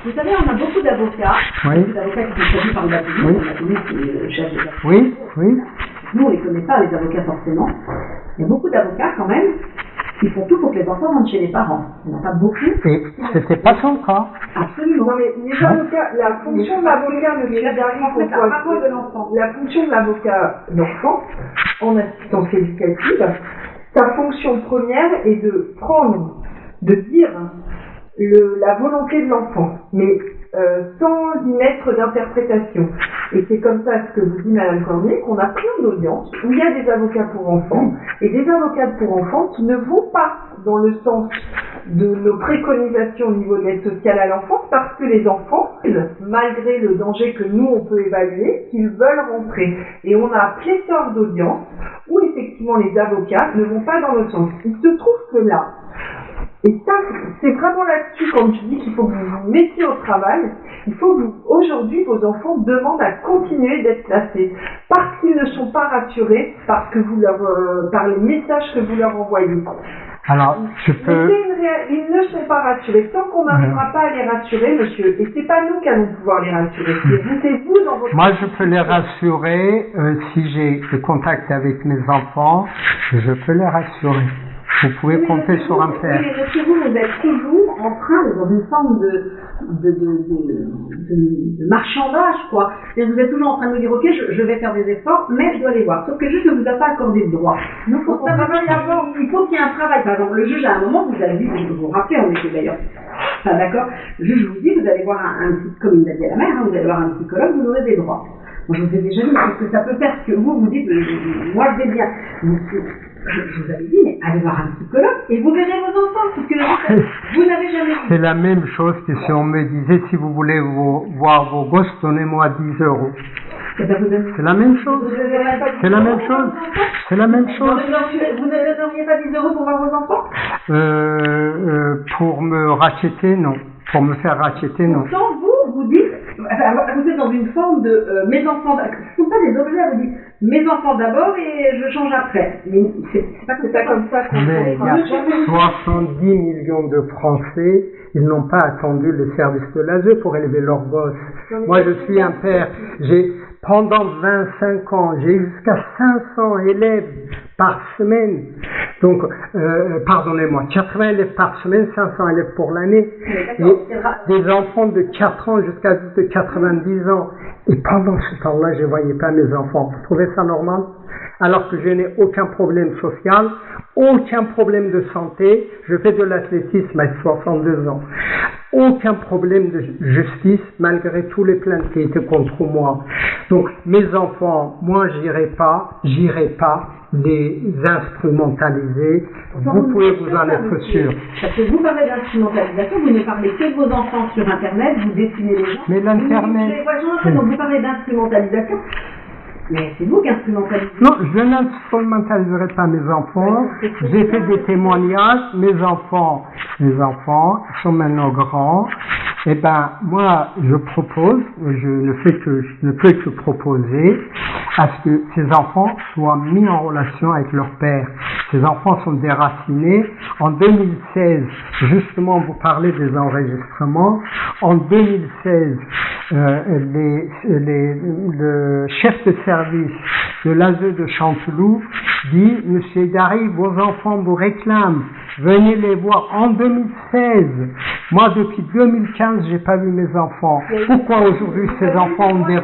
Speaker 3: Vous savez, on a beaucoup d'avocats, beaucoup d'avocats qui sont choisis par le bâtonnier, le bâtonnier qui est le chef des avocats.
Speaker 1: Oui.
Speaker 3: Nous, on ne les connaît pas, les avocats, forcément. Il y a beaucoup d'avocats, quand même, Ils font tout pour que les enfants rentrent chez les parents. Il n'y en a pas beaucoup.
Speaker 1: Et c'était pas son cas.
Speaker 3: Absolument.
Speaker 2: Non, mais les avocats, la fonction de l'avocat, monsieur Dari, la fonction de l'avocat d'enfant en assistance éducative, sa fonction première est de dire la volonté de l'enfant, mais sans y mettre d'interprétation. Et c'est comme ça ce que vous dit Madame Cormier, qu'on a plein d'audiences où il y a des avocats pour enfants et des avocats pour enfants qui ne vont pas dans le sens de nos préconisations au niveau de l'aide sociale à l'enfance, parce que les enfants, malgré le danger que nous on peut évaluer, qu'ils veulent rentrer. Et on a pléthore d'audiences où effectivement les avocats ne vont pas dans le sens. Il se trouve que là, et ça, c'est vraiment là-dessus, quand je dis qu'il faut que vous vous mettiez au travail, il faut que aujourd'hui, vos enfants demandent à continuer d'être placés. Parce qu'ils ne sont pas rassurés, parce que par les messages que vous leur envoyez.
Speaker 1: Alors,
Speaker 2: Ils ne sont pas rassurés. Tant qu'on n'arrivera pas à les rassurer, monsieur, et c'est pas nous qui allons pouvoir les rassurer, c'est vous dans votre...
Speaker 1: Moi, je peux les rassurer, si j'ai des contacts avec mes enfants, je peux les rassurer. Vous pouvez compter sur un père.
Speaker 3: Oui, mais vous êtes toujours en train, dans une forme de marchandage, quoi. C'est-à-dire, vous êtes toujours en train de me dire, ok, je vais faire des efforts, mais je dois les voir. Sauf que le juge ne vous a pas accordé le droit. Donc, il faut qu'il y ait un travail. Par exemple, le juge, à un moment, vous avez dit, je vous rappelle, on était d'ailleurs, enfin, d'accord, le juge vous dit, vous allez voir comme il l'a dit à la mère, vous allez voir un psychologue, vous aurez des droits. Moi, je vous ai déjà dit, parce que ça peut faire ce que vous dites, moi, je vais bien. Je vous avais dit, mais allez voir un psychologue et vous verrez vos enfants, parce que vous n'avez jamais vu.
Speaker 1: C'est la même chose que si on me disait, si vous voulez voir vos gosses, donnez-moi 10 euros. C'est la même chose. C'est la même chose. C'est la même chose.
Speaker 3: Vous ne donneriez pas 10 euros pour voir vos enfants?
Speaker 1: Pour me racheter, non. Pour me faire racheter, non.
Speaker 3: Pourtant, vous dites, vous êtes dans une forme de mes enfants, ce ne sont pas des objets, vous dites mes enfants d'abord et je change après. Mais c'est pas comme ça qu'on
Speaker 1: fait. Il y a 70 millions de Français, ils n'ont pas attendu le service de l'ASE pour élever leurs gosses. Moi, je suis un père, pendant 25 ans, j'ai eu jusqu'à 500 élèves par semaine. Donc, pardonnez-moi, 80 élèves par semaine, 500 élèves pour l'année. Des enfants de 4 ans jusqu'à de 90 ans. Et pendant ce temps-là, je ne voyais pas mes enfants. Vous trouvez ça normal? Alors que je n'ai aucun problème social, aucun problème de santé. Je fais de l'athlétisme à 62 ans. Aucun problème de justice, malgré tous les plaintes qui étaient contre moi. Donc, mes enfants, moi, j'irai pas les instrumentaliser. Vous pouvez vous en être sûr.
Speaker 3: Parce que vous parlez d'instrumentalisation, vous ne parlez que de vos enfants sur Internet, vous dessinez les gens.
Speaker 1: Mais l'Internet...
Speaker 3: Donc vous parlez d'instrumentalisation. Mais c'est vous qui instrumentalisez.
Speaker 1: Non, je n'instrumentaliserai pas mes enfants. J'ai fait des témoignages. Mes enfants sont maintenant grands. Eh ben, moi, je propose, je ne peux que proposer à ce que ces enfants soient mis en relation avec leur père. Ces enfants sont déracinés. En 2016, justement, vous parlez des enregistrements. En 2016, le chef de service de l'ASE de Chanteloup dit, Monsieur Dari, vos enfants vous réclament. Venez les voir en 2016. Moi, depuis 2015, j'ai pas vu mes enfants. Pourquoi aujourd'hui ces enfants ont des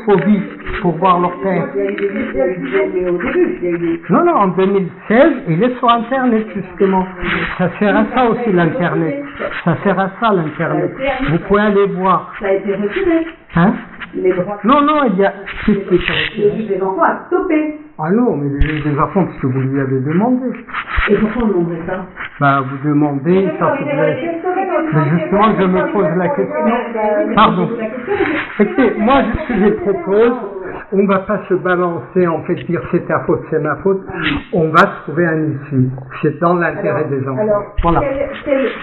Speaker 1: phobies pour voir leur père? Non, en 2016, il est sur Internet, justement. Ça sert à ça aussi, l'Internet. Ça sert à ça, l'Internet. Vous pouvez aller voir.
Speaker 3: Ça a été retiré.
Speaker 1: Hein?
Speaker 3: Les droits.
Speaker 1: Non, il y a... Qu'est-ce qui est retiré?
Speaker 3: Le juge des enfants a stoppé.
Speaker 1: Ah non, mais le juge des enfants, parce que vous lui avez demandé.
Speaker 3: Et pourquoi on demanderait ça?
Speaker 1: Vous demandez, ça se fait. Mais justement, je me pose la question. Pardon. Écoutez, moi, ce que je propose, on ne va pas se balancer, en fait, dire c'est ta faute, c'est ma faute. On va trouver un issue. C'est dans l'intérêt des enfants.
Speaker 2: Alors,
Speaker 1: voilà.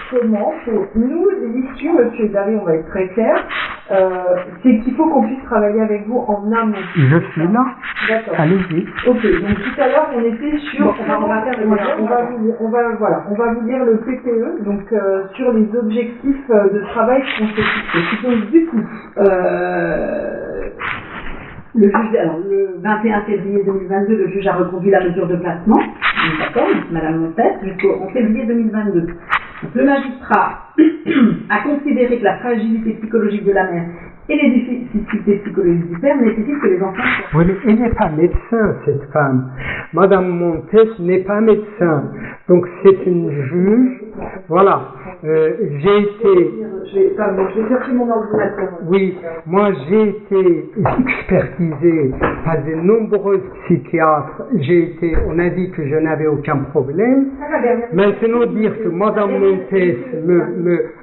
Speaker 2: Comment nous, l'issue, monsieur Dari, on va être très clair, c'est qu'il faut qu'on puisse travailler avec vous en amont.
Speaker 1: Je suis là.
Speaker 2: D'accord.
Speaker 1: Allez-y.
Speaker 2: Ok, donc tout à l'heure, on était sur... On va vous lire le PPE, donc sur les objectifs de travail qu'on s'est fixés. Donc, du coup,
Speaker 3: le 21 février 2022, le juge a reconduit la mesure de placement d'accord, Madame Montes, en février 2022. Donc, le magistrat a considéré que la fragilité psychologique de la mère et les difficultés psychologiques du père nécessitent que les enfants soient...
Speaker 1: Oui, mais elle n'est pas médecin, cette femme. Madame Montes n'est pas médecin. Donc c'est une juge. Voilà. J'ai été...
Speaker 2: Je vais chercher mon ordinateur.
Speaker 1: Oui, moi j'ai été expertisé par de nombreux psychiatres. On a dit que je n'avais aucun problème. Maintenant dire que Madame Montes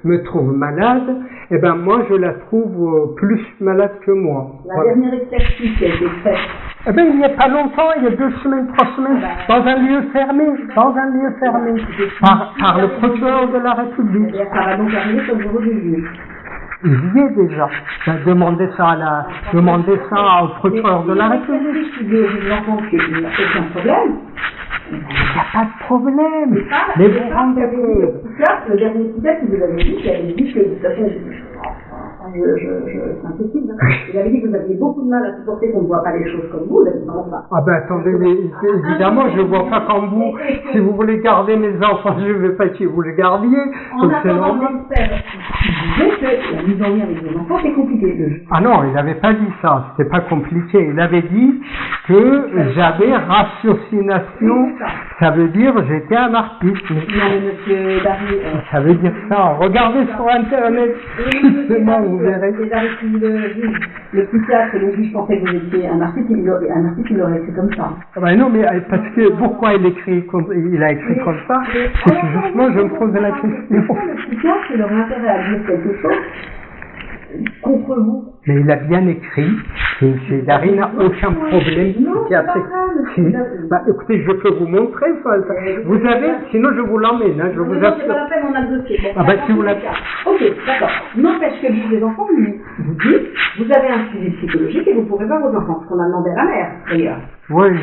Speaker 1: me trouve malade, eh ben moi je la trouve plus malade que moi.
Speaker 3: La dernière expertise qui a été faite.
Speaker 1: Eh bien, il n'y a pas longtemps, il y a 2 semaines, 3 semaines, dans un lieu fermé, par le procureur de la République.
Speaker 3: Ça va donc arriver sur le bureau du juge.
Speaker 1: Il y est déjà. Demandez ça au procureur de la République.
Speaker 3: Si vous entendez qu'il n'y a aucun problème.
Speaker 1: Il n'y a pas de problème. Mais vous rendez compte.
Speaker 3: Le dernier psychiatre qui vous avait dit, il avait dit que de toute façon, c'est impossible. Il avait dit que vous aviez beaucoup de mal à supporter qu'on ne voit pas les choses comme vous, évidemment pas.
Speaker 1: Ah ben attendez, mais évidemment je ne vois pas comme vous. Si vous voulez garder mes enfants, je ne veux pas que vous les gardiez.
Speaker 3: En attendant l'expert, il disait que la mise en lien avec les enfants, c'est compliqué.
Speaker 1: Ah non, il n'avait pas dit ça, c'était pas compliqué. Il avait dit que j'avais ratiocination, ça veut dire j'étais un artiste.
Speaker 3: Non, monsieur Darry,
Speaker 1: ça veut dire ça. Regardez sur Internet, justement, vous verrez.
Speaker 3: Le psychiatre et le juge pensaient que vous étiez un artiste, il l'aurait écrit comme ça.
Speaker 1: Ah ben non, mais parce que pourquoi il a écrit comme ça, c'est que justement je me posais la question.
Speaker 3: Le psychiatre, il aurait intérêt à dire quelque chose contre vous.
Speaker 1: Mais il a bien écrit que M. Darry n'a aucun problème psychiatrique. Bah, écoutez, je peux vous montrer ça. Vous avez, sinon je vous l'emmène, hein, je vous assure.
Speaker 3: C'est pas la peine, on a le dossier. Bon,
Speaker 1: ah bah si vous l'avez.
Speaker 3: Ok, d'accord. N'empêche que les enfants, lui, vous dites, vous avez un suivi psychologique et vous pourrez voir vos enfants, ce qu'on a demandé à la mère, d'ailleurs.
Speaker 1: Oui, mais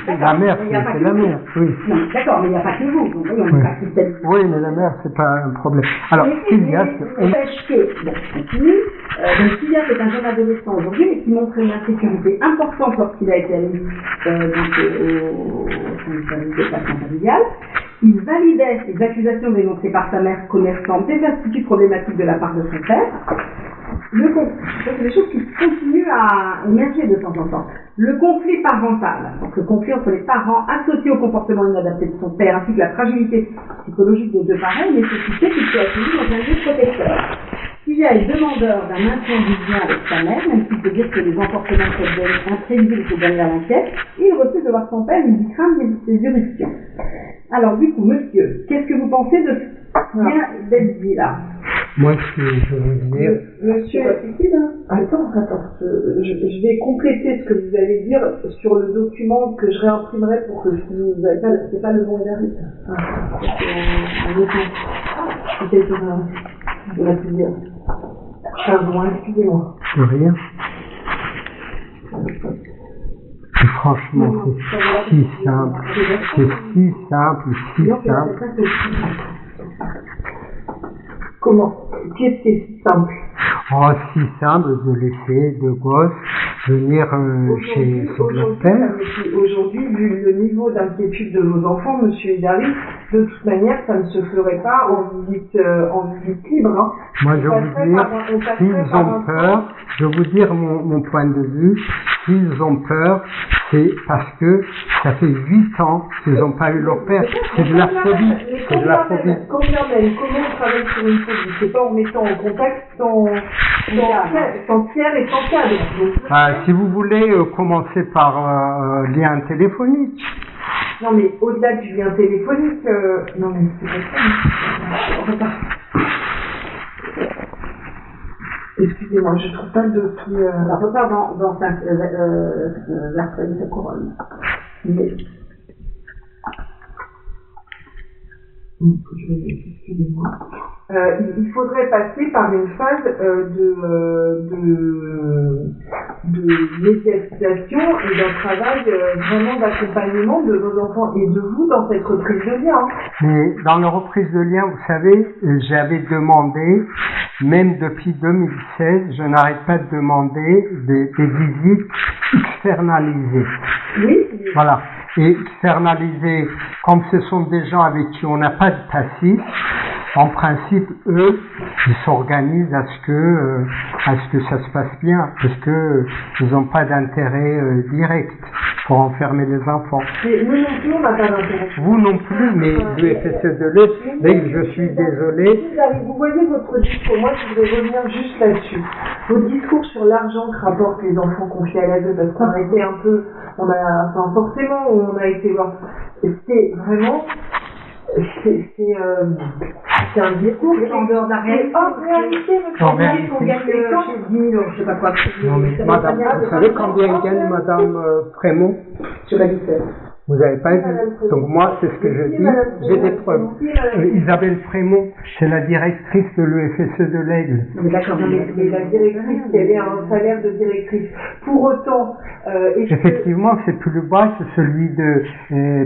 Speaker 1: c'est la mère, c'est la mère, oui.
Speaker 3: Non, d'accord, mais il n'y a pas que vous. Donc, on n'est pas système.
Speaker 1: Oui, mais la mère, c'est pas un problème. Alors, Sylvia,
Speaker 3: n'empêche que, bon, on continue. Donc, Sylvia, c'est un jeune adolescent aujourd'hui, mais qui montre une insécurité importante lorsqu'il a été admis au service de placement familial. Il validait les accusations dénoncées par sa mère connaissant des attitudes problématiques de la part de son père. C'est des choses qui continuent à émerger de temps en temps. Le conflit parental, donc le conflit entre les parents associé au comportement inadapté de son père, ainsi que la fragilité psychologique des deux parents, nécessitait qu'il soit accueilli dans un lieu protecteur. S'il est demandeur d'un maintien du lien avec sa mère, même s'il peut dire que les emportements sont imprévisibles pour gagner à l'enquête, il refuse de voir son père, il dit craindre ses irruptions. Alors du coup, monsieur, qu'est-ce que vous pensez de ce qui vient d'être dit là?
Speaker 1: Moi, je veux dire...
Speaker 2: Monsieur, attends, je vais compléter ce que vous allez dire sur le document que je réimprimerai pour que vous n'avez pas, c'est pas le bon Darry. C'était sur la plusieurs. Pardon, excusez-moi.
Speaker 1: De rien. Franchement, c'est si simple.
Speaker 2: Comment? Qu'est-ce qui est si simple?
Speaker 1: Oh, si simple de laisser deux gosses venir chez son père.
Speaker 2: Aujourd'hui, vu le niveau d'inquiétude de vos enfants, monsieur Darry, de toute manière, ça ne se ferait pas en visite libre. Hein.
Speaker 1: Moi, je vais vous dire mon point de vue. S'ils ont peur, c'est parce que ça fait 8 ans qu'ils n'ont pas eu leur père. C'est de la phobie.
Speaker 2: Comment on travaille sur une phobie? C'est pas en mettant en contact sans tiers et sans cadre.
Speaker 1: Si vous voulez commencer par lien téléphonique.
Speaker 2: Non mais au-delà du lien téléphonique, non mais c'est pas ça. On repart. Excusez-moi, je trouve pas le dossier.
Speaker 3: On repart dans sa couronne.
Speaker 2: Excusez-moi. Il faudrait passer par une phase de médiatisation et d'un travail vraiment d'accompagnement de vos enfants et de vous dans cette reprise de lien.
Speaker 1: Mais dans la reprise de lien, vous savez, j'avais demandé, même depuis 2016, je n'arrête pas de demander des visites externalisées.
Speaker 2: Oui.
Speaker 1: Voilà. et externaliser, comme ce sont des gens avec qui on n'a pas de passif, en principe, eux, ils s'organisent à ce que ça se passe bien, parce que ils n'ont pas d'intérêt direct pour enfermer les enfants.
Speaker 2: Et nous non plus, on n'a pas d'intérêt.
Speaker 1: Vous non plus, mais le FSE de l'Est, je suis désolé.
Speaker 2: Vous voyez votre discours, moi je voudrais revenir juste là-dessus. Votre discours sur l'argent que rapportent les enfants confiés à l'ASE, parce qu'on a été un peu, forcément, on a été voir. C'est vraiment, c'est un discours qui est en dehors de la réalité. En réalité,
Speaker 1: En réalité.
Speaker 3: On gagne chez 10 000, je sais pas quoi.
Speaker 1: Non, mais madame, vous savez combien gagne madame Frémont?
Speaker 2: Je l'ai dit.
Speaker 1: Vous n'avez pas dit. Donc moi, c'est ce que je dis. J'ai des preuves. Isabelle Frémont, c'est la directrice de l'EFSE de l'Aigle.
Speaker 2: D'accord, mais la directrice, elle est à un salaire de directrice. Pour autant,
Speaker 1: effectivement, c'est plus bas que celui de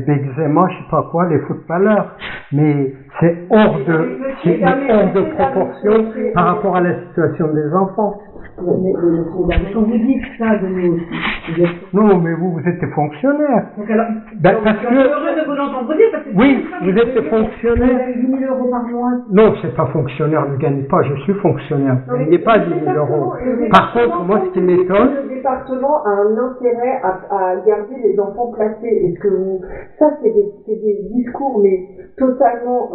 Speaker 1: Benzema, je sais pas quoi, les footballeurs. Mais c'est hors de proportion par rapport à la situation des enfants.
Speaker 3: Quand vous dites ça de nous aussi.
Speaker 1: Non, mais vous êtes fonctionnaire.
Speaker 3: Donc alors,
Speaker 1: Parce
Speaker 3: je suis heureux de vous entendre dire parce que
Speaker 1: oui, vous êtes fonctionnaire.
Speaker 3: Vous avez 10 000 € par mois.
Speaker 1: Non, c'est pas fonctionnaire, ne gagne pas, je suis fonctionnaire. Ne gagnez pas 10 000 €. Par contre, moi, ce qui m'étonne.
Speaker 2: Le département a un intérêt à garder les enfants placés. Est-ce que ça, c'est des discours, mais totalement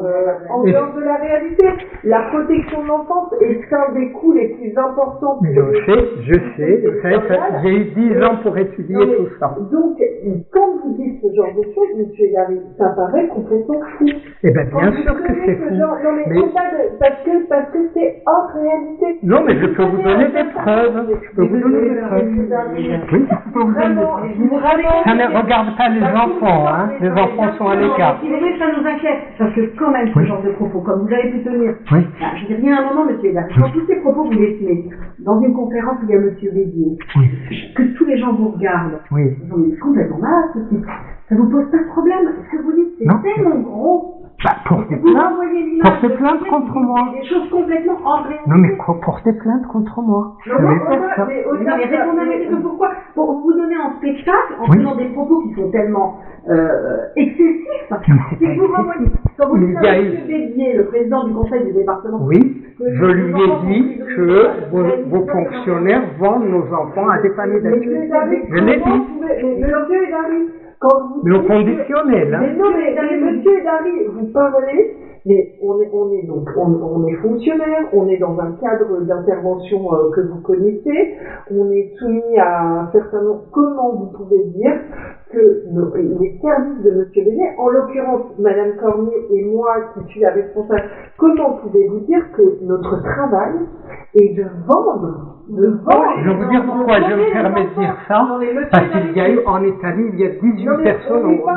Speaker 2: en dehors de la réalité. La protection de l'enfance est un des coûts les plus importants.
Speaker 1: Je sais, vous savez, j'ai eu 10 ans pour étudier tout ça.
Speaker 2: Donc, quand vous dites ce genre de choses, monsieur Yari, ça paraît complètement fou.
Speaker 1: Eh bien, bien sûr que c'est fou.
Speaker 2: Non, mais parce que c'est hors réalité.
Speaker 1: Non, mais je peux vous donner des preuves. Je peux vous donner des preuves. Oui, je peux vous donner des preuves. Ça ne regarde pas les enfants, hein. Les enfants sont à l'écart.
Speaker 3: Si vous voulez, ça nous inquiète. Parce que quand même, ce genre de propos, comme vous avez pu tenir,
Speaker 1: oui.
Speaker 3: Je veux dire, il y a un moment, monsieur Yari, quand tous ces propos vous les tenez, dans une conférence où il y a monsieur Bédier,
Speaker 1: oui.
Speaker 3: que tous les gens vous regardent,
Speaker 1: oui.
Speaker 3: Vous êtes complètement malade, ce type. Ça vous pose pas de problème. Ce que vous dites, c'est tellement gros.
Speaker 1: Portez plainte contre moi.
Speaker 3: Des choses complètement en réalité.
Speaker 1: Non, mais portez plainte contre moi.
Speaker 2: Mais répondez
Speaker 3: à ma question, pourquoi? Pour vous donner en spectacle, en faisant des propos qui sont tellement excessifs. Si vous renvoyez, quand vous dites à M. Bédier, le président du conseil du département.
Speaker 1: Oui, je lui ai dit que vos fonctionnaires vendent nos enfants à des familles d'accueil. Je l'ai dit.
Speaker 2: Monsieur Edari,
Speaker 1: mais au conditionnel.
Speaker 2: Mais non, mais monsieur Edari, vous parlez, mais on est fonctionnaire, on est dans un cadre d'intervention que vous connaissez, on est soumis à un certain nombre. Comment vous pouvez dire que les services de monsieur Bédier, en l'occurrence Madame Cormier et moi qui suis la responsable, comment pouvez-vous dire que notre travail est de vendre?
Speaker 1: Je vais vous dire pourquoi je me permets de dire ça. Parce qu'il y a eu en Italie, il y a 18 personnes.
Speaker 2: Il y a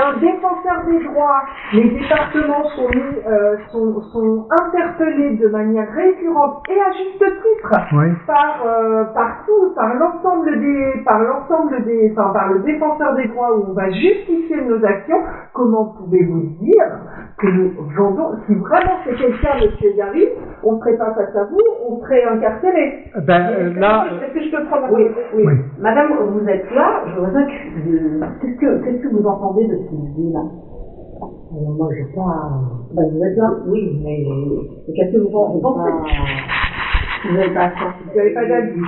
Speaker 2: un défenseur des droits. Les départements sont interpellés de manière récurrente et à juste titre par le défenseur des droits où on va justifier nos actions. Comment pouvez-vous dire que nous vendons? Si vraiment c'est quelqu'un, monsieur Yari, on ne serait pas face à vous, on serait incarcéré. Est-ce que je peux prendre
Speaker 3: oui. Madame, vous êtes là, je voudrais qu'est-ce que vous entendez de ce qu'il dit là?
Speaker 2: Moi, je sais pas.
Speaker 3: Vous êtes là?
Speaker 2: Oui, mais qu'est-ce que vous en pensez?
Speaker 3: Vous n'avez pas d'avis.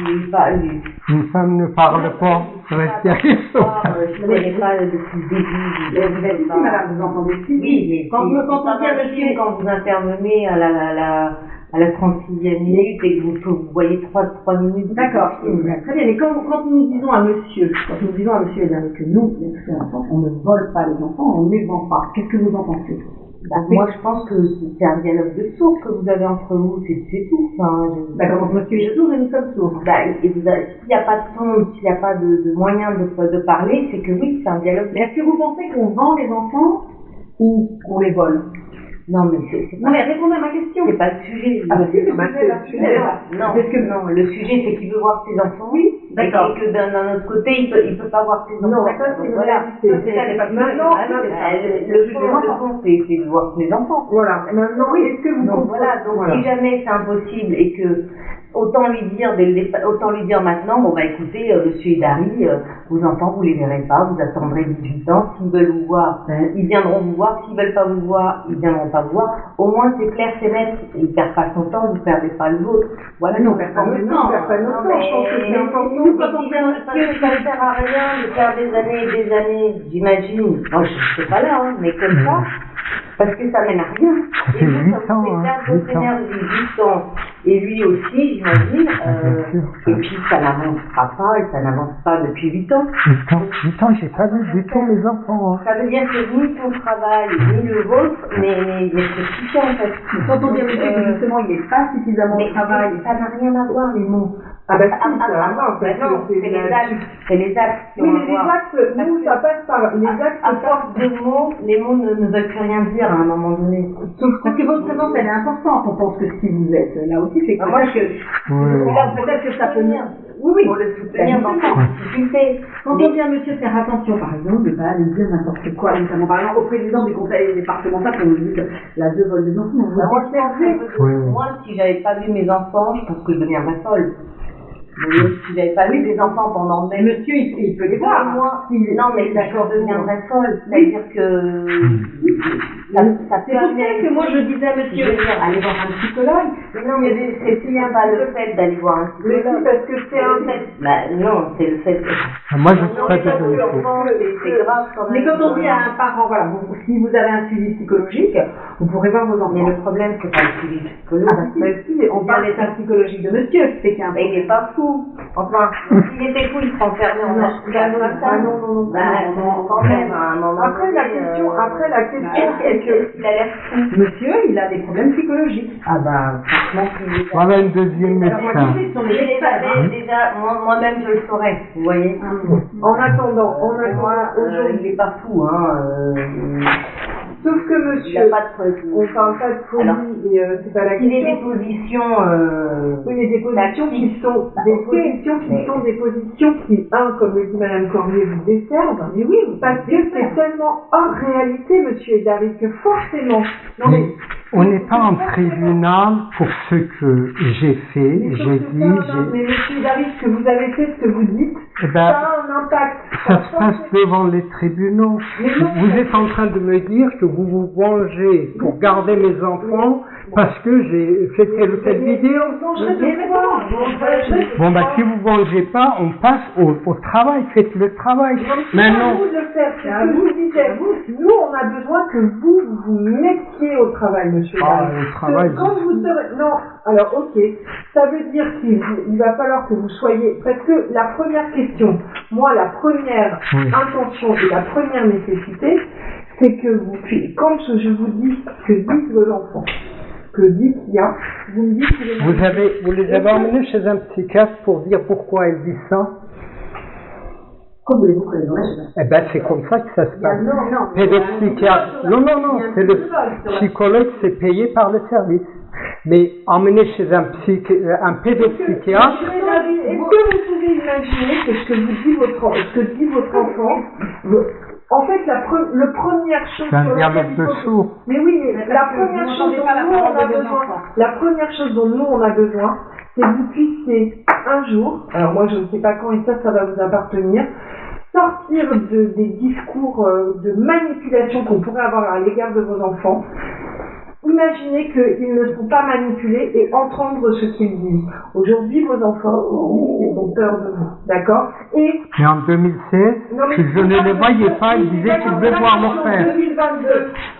Speaker 1: Une femme ne parle pas. Restez à
Speaker 3: Je n'avais pas depuis le début. Vous êtes ici, madame, vous entendez ici? Oui, mais quand vous intervenez à la 36e minute et que vous voyez 3 minutes. D'accord, très bien. Mais quand nous disons à monsieur que nous, les enfants, on ne vole pas les enfants, on ne les vend pas. Qu'est-ce que vous en pensez? Moi, je pense que c'est un dialogue de sourds que vous avez entre vous, c'est tout. D'accord, donc monsieur est sourd et nous sommes sourds. S'il n'y a pas de son, s'il n'y a pas de moyen de parler, c'est que oui, c'est un dialogue. Mais est-ce que vous pensez qu'on vend les enfants ou qu'on les vole? Non, mais répondez à ma question. C'est pas le sujet. Le sujet, c'est qu'il veut voir ses enfants, oui. D'accord. Et que d'un autre côté, il peut pas voir ses enfants. Non, ça, c'est voilà. C'est pas maintenant. Le fond, c'est de voir ses enfants.
Speaker 2: Voilà. Maintenant, oui. Est-ce que vous
Speaker 3: comprenez? Voilà. Donc, si jamais c'est impossible et que
Speaker 4: autant lui dire maintenant, bon bah écoutez, monsieur Idari, vos enfants vous les verrez pas, vous attendrez 18 ans, s'ils veulent vous voir, ils viendront vous voir, s'ils veulent pas vous voir, ils viendront pas vous voir. Au moins c'est clair, c'est net, il perd pas son temps, vous perdez pas le vôtre. Voilà,
Speaker 3: non, on perd pas notre temps,
Speaker 2: je pense que c'est important.
Speaker 4: Parce que ça ne sert à rien de faire des années et des années, j'imagine. Moi je suis pas là, hein, mais comme ça. Parce que ça mène à rien.
Speaker 1: C'est
Speaker 4: Et vous,
Speaker 1: 8
Speaker 4: ça
Speaker 1: ans,
Speaker 4: vous fait
Speaker 1: hein,
Speaker 4: perdre votre
Speaker 1: 8 ans.
Speaker 4: énergie, 8 ans. Et lui aussi, j'imagine. Et puis ça n'avancera pas, et ça n'avance pas depuis 8 ans.
Speaker 1: 8 ans, j'ai pas vu du tout mes enfants. Hein.
Speaker 4: Ça veut dire que ni ton travail, ni le vôtre, mais c'est suffisant en fait.
Speaker 3: Quand on dit que justement il n'est pas suffisamment de travail,
Speaker 4: ça n'a rien à voir les mots.
Speaker 2: Ah bah si, ça a voir,
Speaker 4: non, c'est les actes. C'est les actes qui
Speaker 2: oui,
Speaker 4: ont
Speaker 2: mais
Speaker 4: à
Speaker 2: les
Speaker 4: voir.
Speaker 2: actes, nous, ça passe par les actes.
Speaker 4: À force de mots, les mots ne veulent plus rien dire à un moment donné.
Speaker 3: Parce que votre présence, elle est importante. On pense que si vous êtes là aussi, c'est que
Speaker 4: moi,
Speaker 3: peut-être que ça peut venir.
Speaker 4: Oui, pour le soutenir dans sa difficulté.
Speaker 3: Quand on dit à monsieur de faire attention, par exemple, de ne pas aller dire n'importe quoi, notamment par exemple au président du conseil départemental, quand on dit que la deux vole des enfants,
Speaker 4: moi, si j'avais pas vu mes enfants, je pense que je deviendrais folle. Si j'avais pas vu des enfants pendant des...
Speaker 3: Monsieur, il peut les voir.
Speaker 4: Moi, non, mais d'accord, je deviendrais folle. C'est-à-dire que... Ça
Speaker 3: c'est pour ça que moi je disais à monsieur, allez voir un psychologue.
Speaker 4: Mais non, mais c'est pas le fait d'aller voir un psychologue.
Speaker 2: Mais si, parce que c'est un fait.
Speaker 4: Bah non, c'est le fait que...
Speaker 1: Moi, je suis pas désolé.
Speaker 4: C'est grave quand même.
Speaker 3: Mais quand on dit à un parent, voilà, si vous avez un suivi psychologique, vous pourrez voir vos enfants.
Speaker 4: Mais le problème, c'est pas le suivi psychologique.
Speaker 3: On parle d'état psychologique de monsieur, c'est qu'il y a un
Speaker 4: problème. Il est pas fou. Enfin, s'il était fou, il serait enfermé en âge.
Speaker 2: Non,
Speaker 4: quand même, à un moment.
Speaker 2: Après, la question, c'est que...
Speaker 4: Il a l'air fou.
Speaker 3: Monsieur, il a des problèmes psychologiques.
Speaker 4: Ah bah, franchement,
Speaker 1: voilà une deuxième médecin.
Speaker 4: Déjà, moi-même, je le saurais, vous voyez.
Speaker 2: En attendant,
Speaker 4: il est pas fou, hein.
Speaker 2: Sauf que monsieur, on parle pas de folie, et c'est pas la question.
Speaker 4: Il est des positions...
Speaker 2: Oui, mais des positions qui sont des positions qui, comme le dit Madame Cormier, vous desservent. Mais oui, parce que c'est tellement hors réalité, monsieur Idari, que forcément... Non, mais
Speaker 1: on n'est pas en tribunal pour ce que j'ai fait, j'ai dit,
Speaker 2: mais monsieur Idari, ce que vous avez fait, ce que vous dites, ça a un impact.
Speaker 1: Ça se passe devant les tribunaux. Vous êtes en train de me dire que vous vous vengez pour garder mes enfants parce que j'ai fait telle ou telle vidéo. Bon, bah, si vous vengez pas, on passe au travail. Faites le travail. Maintenant.
Speaker 2: C'est à vous de le faire. C'est à vous de dire. Nous, on a besoin que vous vous mettiez au travail, monsieur.
Speaker 1: Le travail.
Speaker 2: Quand vous serez... Non, alors, ok. Ça veut dire qu'il va falloir que vous soyez... Parce que la première question, moi, la première intention et la première nécessité, c'est que vous... Quand je vous dis que dites vos enfants, que dit Tia, vous me dites qu'il est...
Speaker 1: Vous les avez emmenés chez un psychiatre pour dire pourquoi elle dit ça?
Speaker 3: Comme voulez-vous que les
Speaker 1: Eh ben, c'est comme ça que ça se passe.
Speaker 3: Non.
Speaker 1: Pédopsychiatre. Non, c'est le psychologue, c'est payé par le service. Mais emmener chez un pédopsychiatre.
Speaker 2: Est-ce que vous pouvez imaginer que ce que dit votre enfant, en fait, la première chose
Speaker 1: c'est un dialogue de sourds.
Speaker 2: Mais oui, mais la première chose dont nous on a besoin, c'est que vous puissiez un jour, alors moi je ne sais pas quand et ça va vous appartenir, sortir des discours de manipulation qu'on pourrait avoir à l'égard de vos enfants. Imaginez qu'ils ne sont pas manipulés et entendre ce qu'ils disent. Aujourd'hui, vos enfants, ils ont peur de vous, d'accord?
Speaker 1: Mais en 2016, je ne les voyais pas, ils disaient qu'ils devaient voir mon père.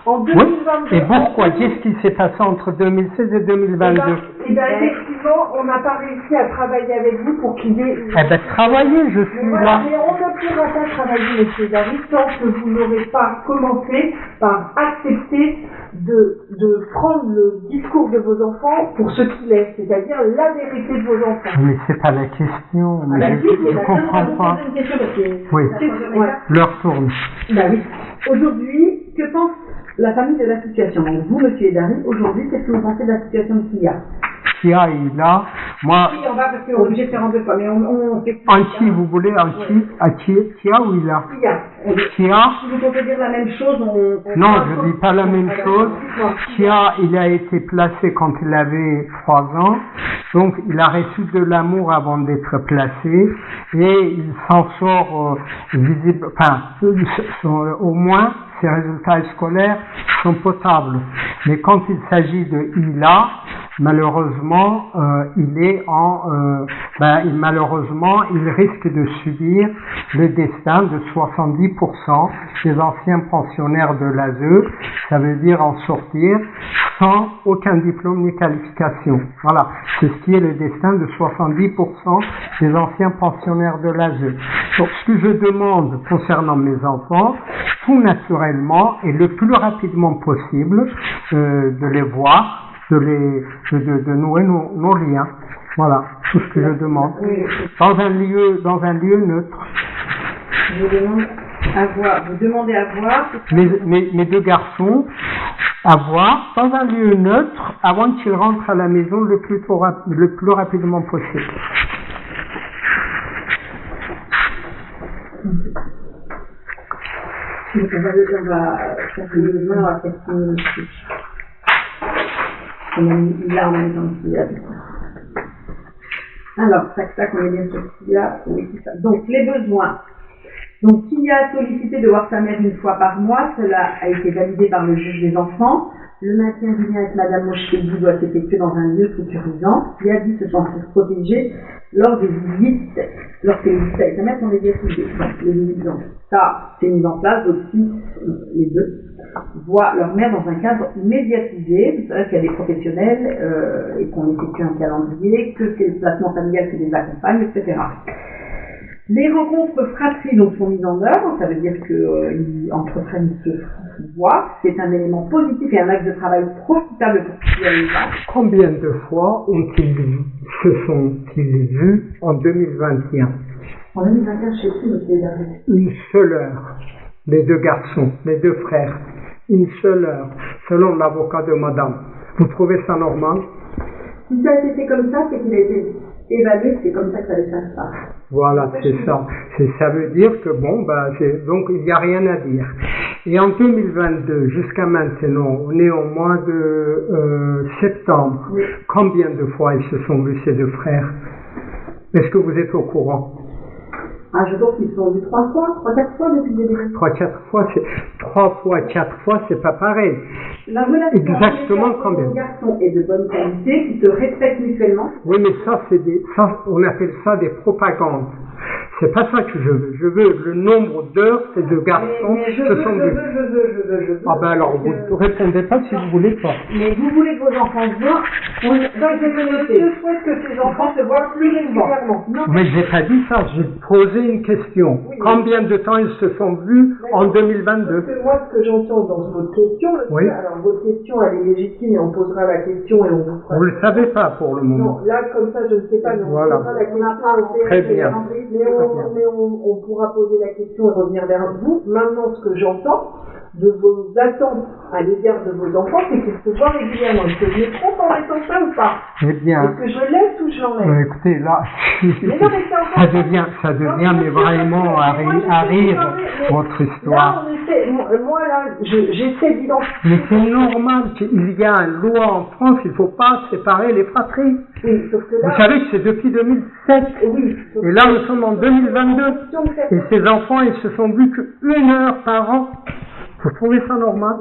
Speaker 2: En 2022.
Speaker 1: Oui, et pourquoi? Qu'est-ce qui s'est passé entre 2016 et 2022?
Speaker 2: Eh bien, effectivement, on n'a pas réussi à travailler avec vous pour qu'il y ait...
Speaker 1: Eh bien, travaillez, je suis là.
Speaker 2: Mais on ne pourra pas travailler, monsieur Dari, tant que vous n'aurez pas commencé par accepter de prendre le discours de vos enfants pour ce qu'il est, c'est-à-dire la vérité de vos enfants.
Speaker 1: Mais c'est pas la question, mais je comprends pas. Oui, leur tourne.
Speaker 3: Bah oui. Aujourd'hui, que pense la famille de la situation? Donc vous, monsieur Idari, aujourd'hui, qu'est-ce que vous pensez de la situation de Tia?
Speaker 1: Tia et Ila, moi,
Speaker 3: Oui, on va parce qu'on est obligé de faire en deux fois, mais on fait
Speaker 1: Anti, vous voulez Anti, Tia ou Ila? Tia.
Speaker 3: Si vous pouvez dire la même chose,
Speaker 1: Non, je dis pas la même chose. Tia, il a été placé quand il avait 3 ans, donc il a reçu de l'amour avant d'être placé, et il s'en sort visible, enfin, au moins ses résultats scolaires sont potables. Mais quand il s'agit de Ila, malheureusement, malheureusement, il risque de subir le destin de 70% des anciens pensionnaires de l'ASE. Ça veut dire en sortir sans aucun diplôme ni qualification. Voilà, c'est ce qui est le destin de 70% des anciens pensionnaires de l'ASE. Donc, ce que je demande concernant mes enfants, tout naturellement et le plus rapidement possible, de les voir, de nouer nos liens. Voilà, tout ce que je demande. Dans un lieu neutre.
Speaker 3: Vous demandez à voir.
Speaker 1: Mes 2 garçons, à voir dans un lieu neutre avant qu'ils rentrent à la maison le plus rapidement possible.
Speaker 3: On va continuer le jour à question. Il a en même temps qu'il y a. Alors, tac, on est bien sûr qu'il y a. Oui, c'est ça. Donc, les besoins. Donc, qui a sollicité de voir sa mère une fois par mois, cela a été validé par le juge des enfants. Le maintien du lien avec Madame Mochegui doit s'effectuer dans un lieu sécurisant. Qui a dit se sentir protégé lors des visites, lorsque les visites avec sa mère sont médiatisées. Donc, les visites, donc, ça, c'est mis en place aussi, les deux voient leur mère dans un cadre médiatisé. C'est vrai qu'il y a des professionnels et qu'on effectue un calendrier, que c'est le placement familial qui les accompagne, etc. Les rencontres fratries donc sont mises en œuvre, ça veut dire qu'entre frères ils se voient, c'est un élément positif et un axe de travail profitable pour qui a les gens.
Speaker 1: Combien de fois se sont-ils vus en 2021?
Speaker 3: En 2021, je sais plus, monsieur Hidari.
Speaker 1: Une seule heure, les 2 garçons, les 2 frères, une seule heure, selon l'avocat de madame. Vous trouvez ça normal?
Speaker 3: Si ça a été fait comme ça, c'est qu'il a été évalué, c'est comme ça que ça allait faire ça.
Speaker 1: Voilà, c'est ça. Ça veut dire que donc il n'y a rien à dire. Et en 2022, jusqu'à maintenant, on est au mois de septembre.
Speaker 3: Oui.
Speaker 1: Combien de fois ils se sont vus, ces 2 frères? Est-ce que vous êtes au courant?
Speaker 3: Ah, je pense qu'ils se sont vus 3 fois, 3-4 fois depuis le début.
Speaker 1: 3-4 fois, 3 fois, 4 fois, c'est pas pareil.
Speaker 3: La relation
Speaker 1: exactement combien?
Speaker 3: entre les garçons est de bonne qualité, qui se respectent mutuellement.
Speaker 1: Oui, mais ça, on appelle ça des propagandes. C'est pas ça que je veux. Je veux le nombre d'heures ces 2 garçons
Speaker 3: je veux.
Speaker 1: Ah ben alors, vous ne répondez pas si vous voulez pas.
Speaker 3: Mais vous voulez que vos enfants voient.
Speaker 2: Je souhaite que ces enfants se voient plus régulièrement.
Speaker 1: Mais j'ai pas dit ça, j'ai posé une question. Oui, combien de temps ils se sont vus en 2022?
Speaker 2: Parce que moi, ce que j'entends dans votre question,
Speaker 1: oui.
Speaker 2: Alors votre question, elle est légitime et on posera la question et on vous fera...
Speaker 1: Vous le savez pas pour le moment.
Speaker 2: Non, là, comme ça, je ne sais pas, mais on
Speaker 1: voilà.
Speaker 2: posera la question.
Speaker 1: Très bien.
Speaker 2: Mais on pourra poser la question et revenir vers vous. Maintenant, ce que j'entends de vos attentes à l'égard de vos enfants, c'est qu'ils se voient régulièrement. Est-ce que je me trompe en mettant ça ou pas?
Speaker 1: Eh bien.
Speaker 2: Est-ce que je laisse ou je l'enlève?
Speaker 1: Écoutez, là,
Speaker 2: ça
Speaker 1: devient mais vraiment à rire, votre histoire.
Speaker 2: Là, moi, là, j'essaie d'identifier.
Speaker 1: Mais c'est normal qu'il y a une loi en France, il ne faut pas séparer les fratries.
Speaker 2: Oui, sauf que là,
Speaker 1: vous savez que c'est depuis 2007.
Speaker 2: Oui.
Speaker 1: Et là, nous sommes en 2022. Et ces enfants, ils se sont vus qu'1 heure par an. Vous trouvez ça normal?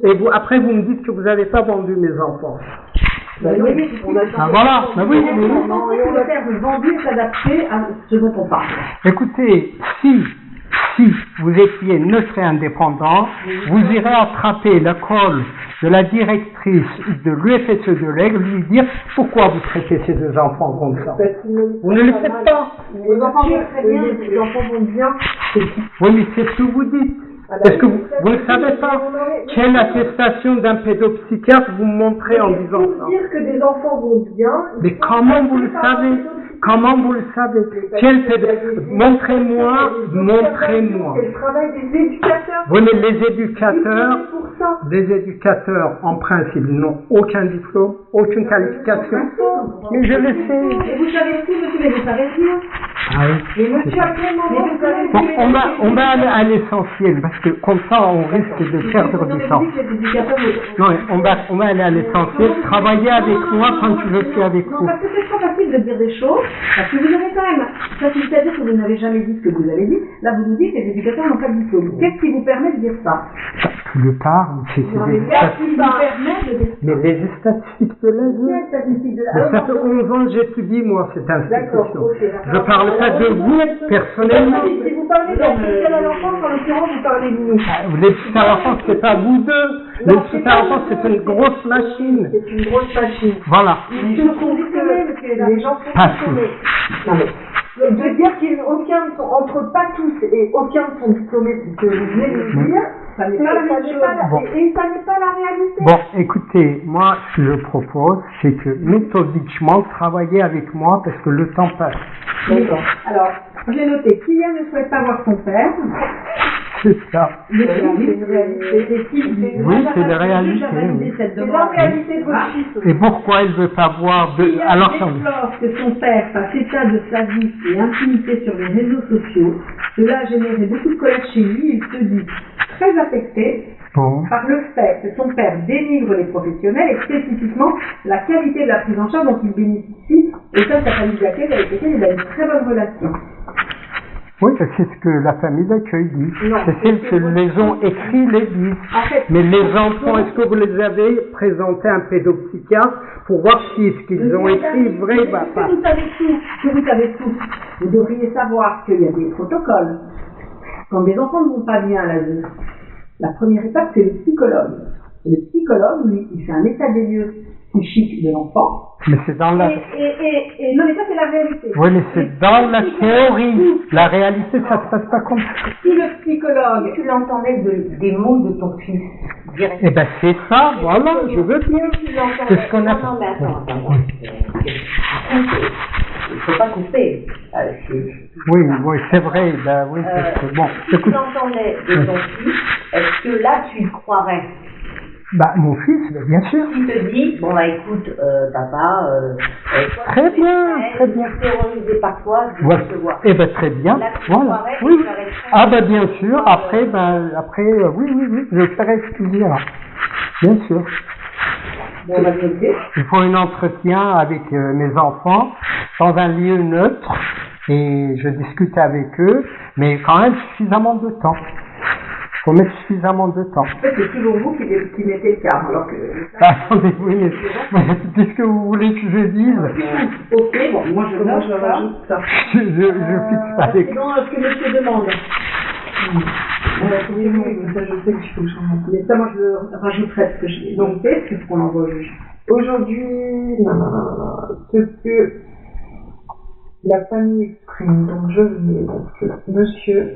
Speaker 1: Et après, vous me dites que vous n'avez pas vendu mes enfants.
Speaker 3: Oui,
Speaker 1: voilà. Oui.
Speaker 3: On va faire vendu et s'adapter à ce dont on parle.
Speaker 1: Écoutez, si vous étiez neutre et indépendant, vous irez attraper le col de la directrice de l'UFSE de l'Aigle, lui dire pourquoi vous traitez ces 2 enfants comme ça. Vous ne le faites pas.
Speaker 3: Les enfants vont très bien,
Speaker 2: les enfants vont bien.
Speaker 1: Oui, mais c'est ce que vous dites. Est-ce que vous ne savez pas quelle attestation d'un pédopsychiatre vous montrez en disant ça?
Speaker 2: Pour dire que des enfants vont bien.
Speaker 1: Mais comment vous le savez? Comment vous le savez? Montrez-moi.
Speaker 2: C'est le travail des éducateurs.
Speaker 1: Oui, mais les
Speaker 2: Pour ça.
Speaker 1: éducateurs, en principe, n'ont aucun diplôme, aucune qualification. Mais je le sais.
Speaker 3: Et vous savez tout, monsieur, mais vous savez rien.
Speaker 1: Ah oui.
Speaker 2: Mais monsieur, à quel moment vous avez
Speaker 1: Bon, on va aller à l'essentiel, parce que comme ça, on risque de perdre du temps. Non, on va aller à l'essentiel. Travaillez avec moi quand je suis avec
Speaker 3: Non,
Speaker 1: vous.
Speaker 3: parce que c'est trop facile de dire des choses, parce que vous avez quand même facilité à dire que vous n'avez jamais dit ce que vous avez dit. Là, vous nous dites que les éducateurs n'ont pas de diplôme. Qu'est-ce qui vous permet de dire ça?
Speaker 1: Tu le parles, c'est des
Speaker 3: Qu'est-ce qui vous permet de dire ça?
Speaker 1: mais les statistiques de la vie.
Speaker 3: Quelle statistique de la
Speaker 1: Mais ça fait 11 ans que j'étudie, moi, cette
Speaker 3: D'accord,
Speaker 1: institution.
Speaker 3: ok.
Speaker 1: Je parle pas de vous, personnellement.
Speaker 2: Si vous parlez d'assistance à l'enfance, en l'occurrence, vous parlez de nous.
Speaker 1: Les petits à l'enfance, c'est pas vous deux. Les petits à l'enfance, c'est une grosse machine.
Speaker 2: C'est une grosse machine.
Speaker 1: Voilà.
Speaker 2: Les gens sont diplômés, monsieur. Les gens sont
Speaker 1: Pas
Speaker 2: diplômés. Non, mais de dire qu'aucun ne sont, entre pas tous et aucun ne sont diplômés, c'est ce que vous venez de dire, ça n'est pas la même chose.
Speaker 1: Bon.
Speaker 2: Et ça n'est pas la réalité.
Speaker 1: Bon, écoutez, moi, ce que je propose, c'est que méthodiquement, travaillez avec moi parce que le temps passe.
Speaker 3: D'accord. Alors, j'ai noté, Kylian ne souhaite pas voir son père.
Speaker 1: C'est ça.
Speaker 3: C'est une réalité.
Speaker 1: Oui, c'est la réalité.
Speaker 3: Cette
Speaker 2: C'est la
Speaker 3: demande.
Speaker 2: réalité de votre fils.
Speaker 1: Et pourquoi il veut pas voir de... Alors, attendez.
Speaker 3: déplore que son père fasse état de sa vie et intimité sur les réseaux sociaux. Cela a généré beaucoup de colère chez lui. Il se dit très affecté
Speaker 1: Bon.
Speaker 3: par le fait que son père dénigre les professionnels et spécifiquement la qualité de la prise en charge dont il bénéficie au sein de sa famille d'accueil avec laquelle il a une très bonne relation.
Speaker 1: Oui, c'est ce que la famille d'accueil dit.
Speaker 3: Non,
Speaker 1: C'est celle que les ont écrit les disent.
Speaker 3: En fait,
Speaker 1: Mais les enfants, est-ce que vous les avez présentés à un pédopsychiatre pour voir si ce qu'ils ont écrit est vrai ou pas?
Speaker 3: que vous savez tout, vous devriez savoir qu'il y a des protocoles. Quand des enfants ne vont pas bien à l'ASE, la première étape, c'est le psychologue. Et le psychologue, lui, il fait un état des lieux psychique de l'enfant.
Speaker 1: Mais c'est dans la...
Speaker 3: Et non, mais ça, c'est la réalité.
Speaker 1: Oui, mais c'est dans la théorie. La réalité, ça se passe pas comme ça.
Speaker 3: Si le psychologue...
Speaker 4: Tu l'entendais des mots de ton fils direct.
Speaker 1: Eh ben, c'est ça, voilà, je veux bien. C'est ce qu'on a...
Speaker 4: Non, mais attends. Il faut pas couper.
Speaker 1: Oui, c'est vrai, ben oui, c'est bon.
Speaker 4: Si tu l'entendais de ton fils, est-ce que là, tu le croirais?
Speaker 1: Bah, mon fils, ben, bien sûr.
Speaker 4: Il te dit, bon bah écoute, papa,
Speaker 1: Très bien, très bien.
Speaker 4: terrorisé par toi, je
Speaker 1: Voilà.
Speaker 4: te vois.
Speaker 1: Eh ben, très bien,
Speaker 4: Là, tu
Speaker 1: voilà.
Speaker 4: croirais,
Speaker 1: Oui.
Speaker 4: tu ferais très
Speaker 1: Ah ben, bien sûr, après, oui, je ferai ce qu'il dira. Bien sûr.
Speaker 3: Bon, on va le noter.
Speaker 1: Il faut un entretien avec mes enfants dans un lieu neutre et je discute avec eux, mais quand même suffisamment de temps. Il faut mettre suffisamment de temps.
Speaker 3: En fait, c'est toujours vous qui mettez le cadre, alors que...
Speaker 1: Attendez, oui, mais qu'est-ce que vous voulez que je dise?
Speaker 3: Ok, bon, moi je note ça.
Speaker 1: Je fixe pas avec.
Speaker 3: Sinon, ce que monsieur demande.
Speaker 2: Oui, ça, je sais qu'il faut que je remonte.
Speaker 3: Mais ça, moi je le rajouterai ce que j'ai noté, parce qu'on l'envoie au juge.
Speaker 2: Aujourd'hui, ce que la famille exprime, donc je vais, donc monsieur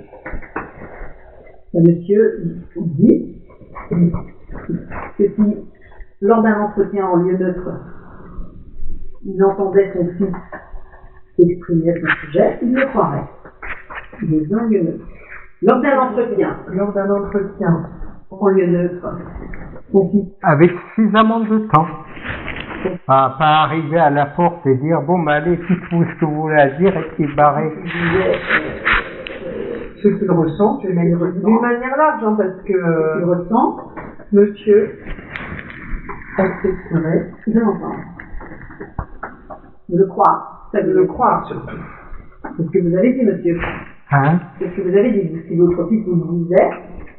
Speaker 3: Le monsieur dit que si, lors d'un entretien en lieu neutre, il entendait son fils exprimer son sujet, il le croirait. Il est en lieu neutre. Lors d'un entretien en lieu neutre, son fils
Speaker 1: Avec suffisamment de temps. Pas arriver à la porte et dire, bon, bah, allez, dites-vous ce que vous voulez dire et puis barrer.
Speaker 3: disait
Speaker 2: ce qu'il ressent, d'une manière large, hein, parce que
Speaker 3: qu'il ressent,
Speaker 2: monsieur accepterait
Speaker 3: de l'entendre. De le croire.
Speaker 2: de le croire surtout.
Speaker 3: C'est ce que vous avez dit, monsieur.
Speaker 1: Hein?
Speaker 3: C'est ce que vous avez dit. Si votre fils vous le disait,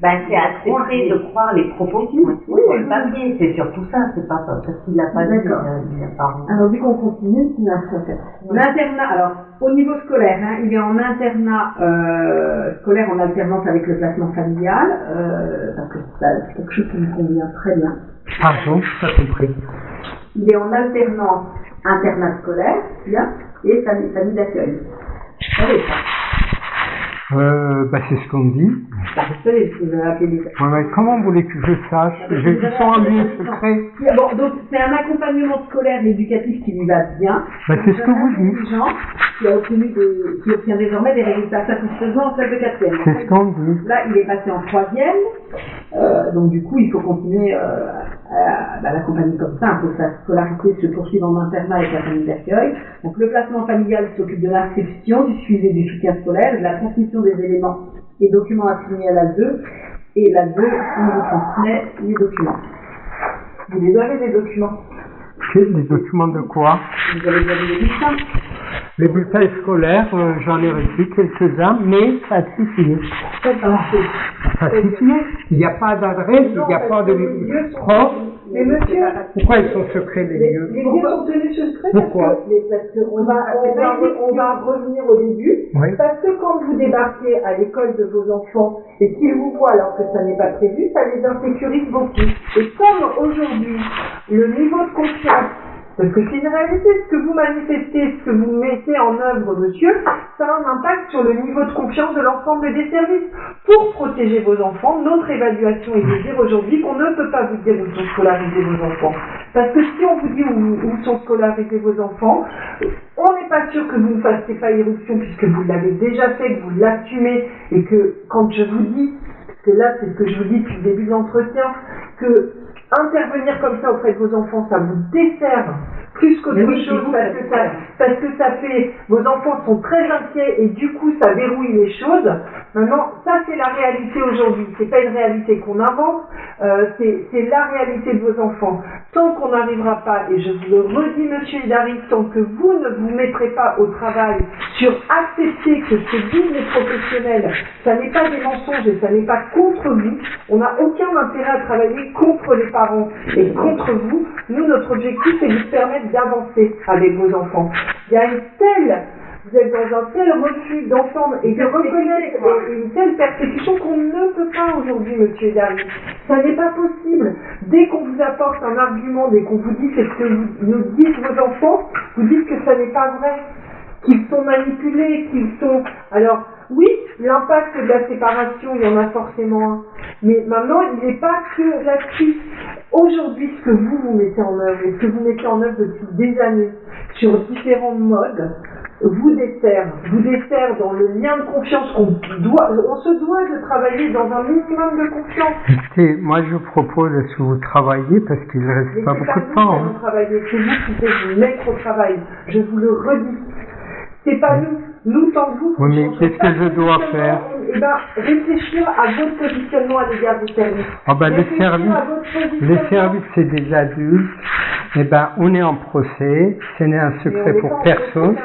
Speaker 4: Ben, c'est accepter de croire les propos qui sont écrits sur le papier, c'est surtout ça, c'est pas ça, parce qu'il n'a pas dit,
Speaker 3: D'accord.
Speaker 4: il n'a pas.
Speaker 3: alors vu qu'on continue, c'est l'internat. Alors, au niveau scolaire, hein, il est en internat scolaire en alternance avec le placement familial, parce que c'est quelque chose qui me convient très bien.
Speaker 1: Pardon, pas compris.
Speaker 3: Il est en alternance internat scolaire, bien, et famille d'accueil. Vous savez ça.
Speaker 1: C'est ce qu'on dit.
Speaker 3: Vous savez ce que vous avez appelé les...
Speaker 1: Ouais, comment voulez-que je sache? Ils sont en lieu secret.
Speaker 3: Bon, donc c'est un accompagnement scolaire et éducatif qui lui va bien.
Speaker 1: C'est ce que vous dites.
Speaker 3: Qui obtient désormais des résultats satisfaisants en classe de 4e.
Speaker 1: C'est ce qu'on dit.
Speaker 3: Là, il est passé en 3e. Donc du coup, il faut continuer à l'accompagner comme ça. Il faut que sa scolarité se poursuive en internat avec la famille d'accueil. Donc le placement familial s'occupe de l'inscription, du suivi du soutien scolaire, de la transmission des éléments et documents assignés à l'ASE. Et l'ASE, il vous transmet les documents.
Speaker 2: Vous les avez, les documents?
Speaker 1: Les documents de quoi?
Speaker 3: Vous avez déjà vu les bulletins?
Speaker 1: Les bulletins scolaires, j'en ai reçu quelques-uns, mais falsifiés. Falsifiés. Il n'y a pas d'adresse, il n'y a pas de prof.
Speaker 2: Mais monsieur,
Speaker 1: pourquoi ils sont secrets, les lieux?
Speaker 2: Les lieux sont tenus secrets
Speaker 1: pourquoi?
Speaker 2: Parce qu'on va revenir au début.
Speaker 1: Oui.
Speaker 2: Parce que quand vous débarquez à l'école de vos enfants et qu'ils vous voient alors que ça n'est pas prévu, ça les insécurise beaucoup. Et comme aujourd'hui, le niveau de confiance, parce que c'est une réalité, ce que vous manifestez, ce que vous mettez en œuvre, monsieur, ça a un impact sur le niveau de confiance de l'ensemble des services. Pour protéger vos enfants, notre évaluation est de dire aujourd'hui qu'on ne peut pas vous dire où sont scolarisés vos enfants. Parce que si on vous dit où sont scolarisés vos enfants, on n'est pas sûr que vous ne fassiez pas irruption puisque vous l'avez déjà fait, que vous l'assumez et que quand je vous dis, parce que là c'est ce que je vous dis depuis le début de l'entretien, que intervenir comme ça auprès de vos enfants, ça vous dessert plus qu'autre chose parce que ça fait, vos enfants sont très inquiets et du coup ça verrouille les choses. Maintenant, ça c'est la réalité aujourd'hui, c'est pas une réalité qu'on invente, c'est la réalité de vos enfants. Tant qu'on n'arrivera pas, et je vous le redis monsieur Hidari, tant que vous ne vous mettrez pas au travail sur accepter que ce que disent les professionnels, ça n'est pas des mensonges et ça n'est pas contre vous, on n'a aucun intérêt à travailler contre les parents et contre vous. Nous, notre objectif c'est de vous permettre d'avancer avec vos enfants. Il y a vous êtes dans un tel refus d'ensemble et de reconnaître une telle persécution qu'on ne peut pas aujourd'hui, monsieur Hidari. Ça n'est pas possible. Dès qu'on vous apporte un argument, dès qu'on vous dit c'est ce que nous disent vos enfants, vous dites que ça n'est pas vrai, qu'ils sont manipulés, qu'ils sont... Alors, oui, l'impact de la séparation, il y en a forcément un. Mais maintenant, il n'est pas que là-dessus. Aujourd'hui, ce que vous mettez en œuvre, et ce que vous mettez en œuvre depuis des années, sur différents modes, vous dessert dans le lien de confiance on se doit de travailler dans un minimum de confiance.
Speaker 1: Écoutez, moi je vous propose que vous travaillez parce qu'il ne reste pas beaucoup de temps.
Speaker 2: C'est vous qui devez vous mettre au travail. Je vous le redis. C'est pas nous. Nous, tant que vous.
Speaker 1: Oui, mais qu'est-ce que je dois faire?
Speaker 2: Eh bien, réfléchir à votre positionnement à l'égard des services.
Speaker 1: Les services, c'est des adultes. Eh ben, on est en procès. Ce n'est un secret pour personne.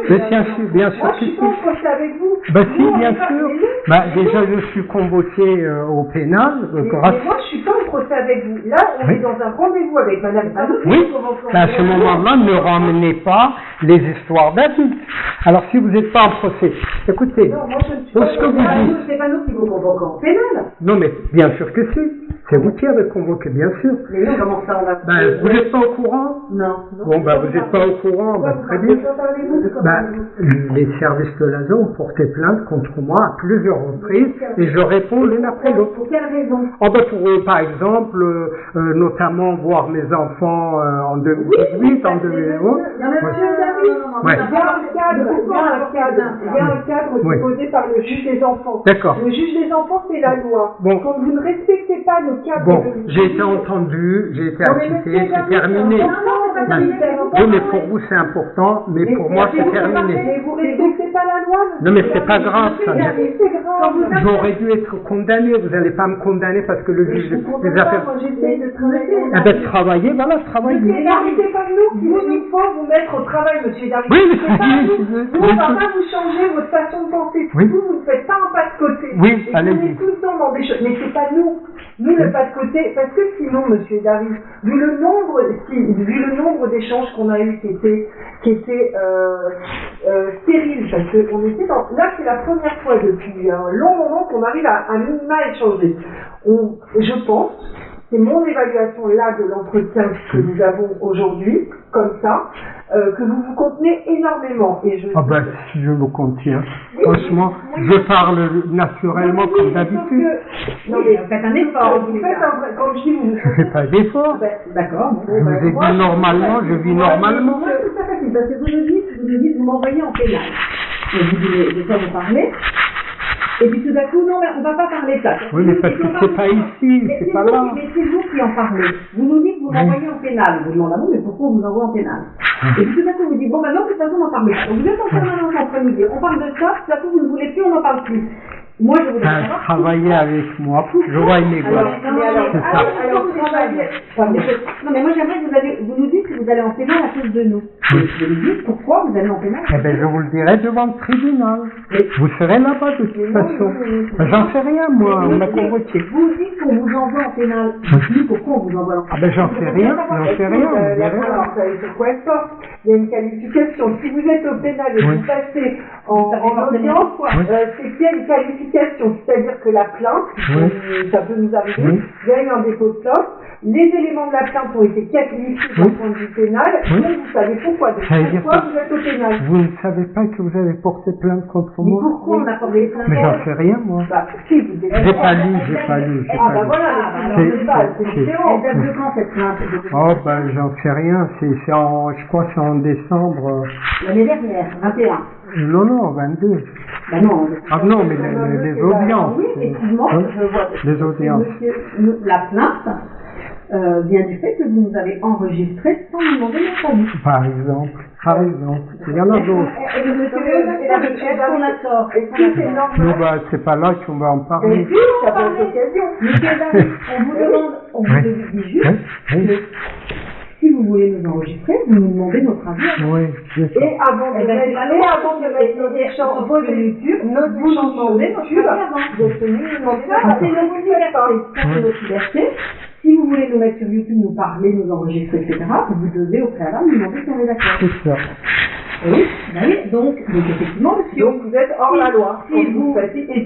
Speaker 1: Mais bien sûr
Speaker 2: Moi, je suis pas en procès avec vous.
Speaker 1: Si, bien sûr. Déjà, je suis convoqué au pénal.
Speaker 2: Mais moi, je suis pas en procès avec vous. Là, on est dans un rendez-vous avec madame Anouk.
Speaker 1: Oui. À ce moment-là, ne ramenez pas les histoires d'adultes. Alors, si vous n'êtes pas en procès, écoutez,
Speaker 2: non, moi, je ne suis pas
Speaker 1: ce que vous dites.
Speaker 3: C'est pas nous qui vous convoquons en pénal.
Speaker 1: Non, mais bien sûr que si. C'est vous qui avez convoqué, bien sûr.
Speaker 3: Mais nous, comment ça, on a...
Speaker 1: Vous n'êtes pas au courant?
Speaker 3: Non.
Speaker 1: Bon, vous n'êtes pas au courant, très bien. Les services de l'ASE ont porté plainte contre moi à plusieurs reprises et je réponds l'une après l'autre.
Speaker 3: Pour quelle raison?
Speaker 1: Pour, par exemple, notamment voir mes enfants en 2018, en 2011.
Speaker 2: Il y a un cadre qui est posé par le juge des enfants.
Speaker 1: D'accord.
Speaker 2: Le juge des enfants, c'est la loi.
Speaker 1: Bon.
Speaker 2: Quand vous ne respectez pas le cadre
Speaker 1: j'ai été entendu, j'ai été acquitté, c'est terminé. Oui, mais pour vous c'est important, mais pour moi c'est terminé.
Speaker 2: Mais vous ne respectez pas la loi.
Speaker 1: Non, mais c'est pas grave, ça.
Speaker 2: C'est grave.
Speaker 1: J'aurais dû être condamné, vous n'allez pas me condamner parce que le juge des affaires...
Speaker 2: J'essaie de travailler.
Speaker 1: Travailler, voilà, travailler.
Speaker 2: Mais c'est pas nous qui il faut vous mettre au travail, monsieur Darry.
Speaker 1: Oui, mais
Speaker 2: c'est pas nous. Nous, on ne va pas vous changer votre façon de penser.
Speaker 1: Oui.
Speaker 2: Vous ne faites pas un pas de côté.
Speaker 1: Oui,
Speaker 2: et
Speaker 1: allez-y.
Speaker 2: vous êtes tout le temps dans des choses. Mais c'est pas nous. Nous, le pas de côté, parce que sinon, monsieur Darry, vu le nombre d'échanges qu'on a eus qui étaient stériles, parce qu'on était dans... Là, c'est la première fois depuis un long moment qu'on arrive à minima échanger. Je pense c'est mon évaluation là de l'entretien que nous avons aujourd'hui, comme ça, que vous vous contenez énormément. Et je...
Speaker 1: Ah ben, si je me contiens. Franchement, je parle naturellement comme d'habitude.
Speaker 2: Non mais faites un effort. Vous faites un vrai... Quand je dis vous...
Speaker 1: Je fais pas d'effort.
Speaker 2: D'accord.
Speaker 1: Je vous ai dit normalement, je vis normalement.
Speaker 3: Moi, c'est pas facile, parce que vous nous dites, vous m'envoyez en pénal. Donc, vous dites de quoi vous parlez. Et puis tout d'un coup, non, mais on ne va pas parler de ça.
Speaker 1: Oui, mais parce que c'est pas ici, c'est pas là.
Speaker 3: Mais c'est vous qui en parlez. Vous nous dites que vous m'envoyez en pénal. Vous demandez à vous, mais pourquoi on vous envoie en pénal? Et puis tout d'un coup, vous dites, bon, maintenant, de toute façon, on n'en parle pas. Donc vous êtes en permanence en train de dire, on parle de ça, tout d'un coup, vous ne voulez plus, on n'en parle plus. Moi, je voudrais savoir.
Speaker 1: Travailler avec moi, je vois mes gosses. C'est ça.
Speaker 3: Non, mais moi, j'aimerais que vous nous dites que vous allez en pénal à cause de nous. Vous nous dites pourquoi vous allez en pénal?
Speaker 1: Eh bien, je vous le dirai devant le tribunal. Vous serez là-bas de toute façon. J'en sais rien, moi, on m'a convoqué.
Speaker 3: Vous dites qu'on vous envoie en pénal. Pourquoi on vous envoie en pénal?
Speaker 1: Ah ben, j'en sais rien,
Speaker 2: Alors, ça veut dire quoi elle porte? Il y a une qualification. Si vous êtes au pénal et vous passez en audience, c'est qu'il y a une qualification. C'est-à-dire que la plainte, ça peut nous arriver, il y a eu un dépôt de plainte, les éléments de la plainte ont été qualifiés d'un point de vue pénal, donc vous savez pourquoi. Donc pourquoi vous êtes au pénal?
Speaker 1: Vous ne savez pas que vous avez porté plainte contre moi?
Speaker 3: Mais pourquoi on a porté plainte?
Speaker 1: Mais j'en sais rien, moi.
Speaker 2: Si, vous avez...
Speaker 1: J'ai pas lu.
Speaker 2: Ah bah voilà, c'est différent.
Speaker 3: Elle date de quand cette plainte?
Speaker 1: Oh ben j'en sais rien, je crois que c'est en décembre.
Speaker 3: L'année dernière, 21.
Speaker 1: Non, 22.
Speaker 3: Ben non.
Speaker 1: Ah non, mais les audiences.
Speaker 3: Oui, effectivement, je vois.
Speaker 1: Les audiences.
Speaker 3: Monsieur, la plainte vient du fait que vous nous avez enregistré sans nous demander notre avis.
Speaker 1: Par exemple. Il y en a d'autres.
Speaker 3: Est-ce qu'on a tort?
Speaker 1: Non, ben, c'est pas là qu'on va en parler.
Speaker 2: Mais ça va être l'occasion.
Speaker 3: Monsieur David, on vous dit juste que si vous voulez nous enregistrer, vous nous demandez notre avis.
Speaker 1: Oui, c'est ça.
Speaker 2: Et avant de mettre nos échanges sur YouTube, vous êtes tenu de demander
Speaker 3: ça. C'est notre liberté. Si vous voulez nous mettre sur YouTube, nous parler, nous enregistrer, etc., vous devez au préalable nous demander si on est d'accord.
Speaker 1: C'est ça.
Speaker 3: Oui, donc effectivement, monsieur.
Speaker 2: Donc vous êtes hors la loi.
Speaker 3: Et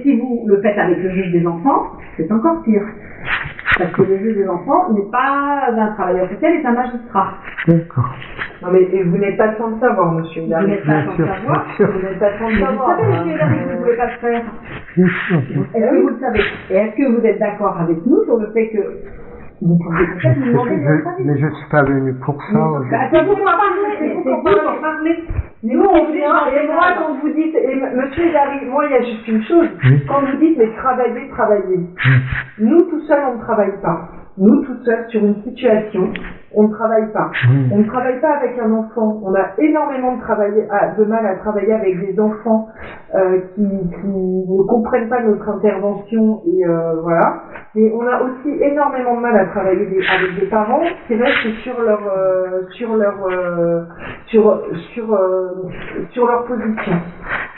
Speaker 3: si vous le faites avec le juge des enfants, c'est encore pire. Parce que le juge des enfants n'est pas un travailleur social, c'est un magistrat.
Speaker 1: D'accord.
Speaker 2: Non mais vous n'êtes pas sans le savoir, monsieur.
Speaker 3: Vous n'êtes pas sans le savoir.
Speaker 2: Vous n'êtes pas sans le savoir.
Speaker 3: Vous savez, monsieur Larry, que vous ne pouvez pas le faire. Est-ce que vous le savez? Et est-ce que vous êtes d'accord avec nous sur le fait que vous pouvez peut-être nous demander votre avis?
Speaker 1: Mais je ne suis pas venu pour ça.
Speaker 3: C'est vous pour parler.
Speaker 2: Nous, on vient, et moi, quand vous dites, et monsieur Larry, moi, il y a juste une chose. Quand vous dites, mais travailler. Nous, tout seuls, on ne travaille pas. Nous, tout seuls, sur une situation, on ne travaille pas. On ne travaille pas avec un enfant. On a énormément de mal à travailler avec des enfants qui ne comprennent pas notre intervention et voilà. Mais on a aussi énormément de mal à travailler avec des parents qui restent sur leur position.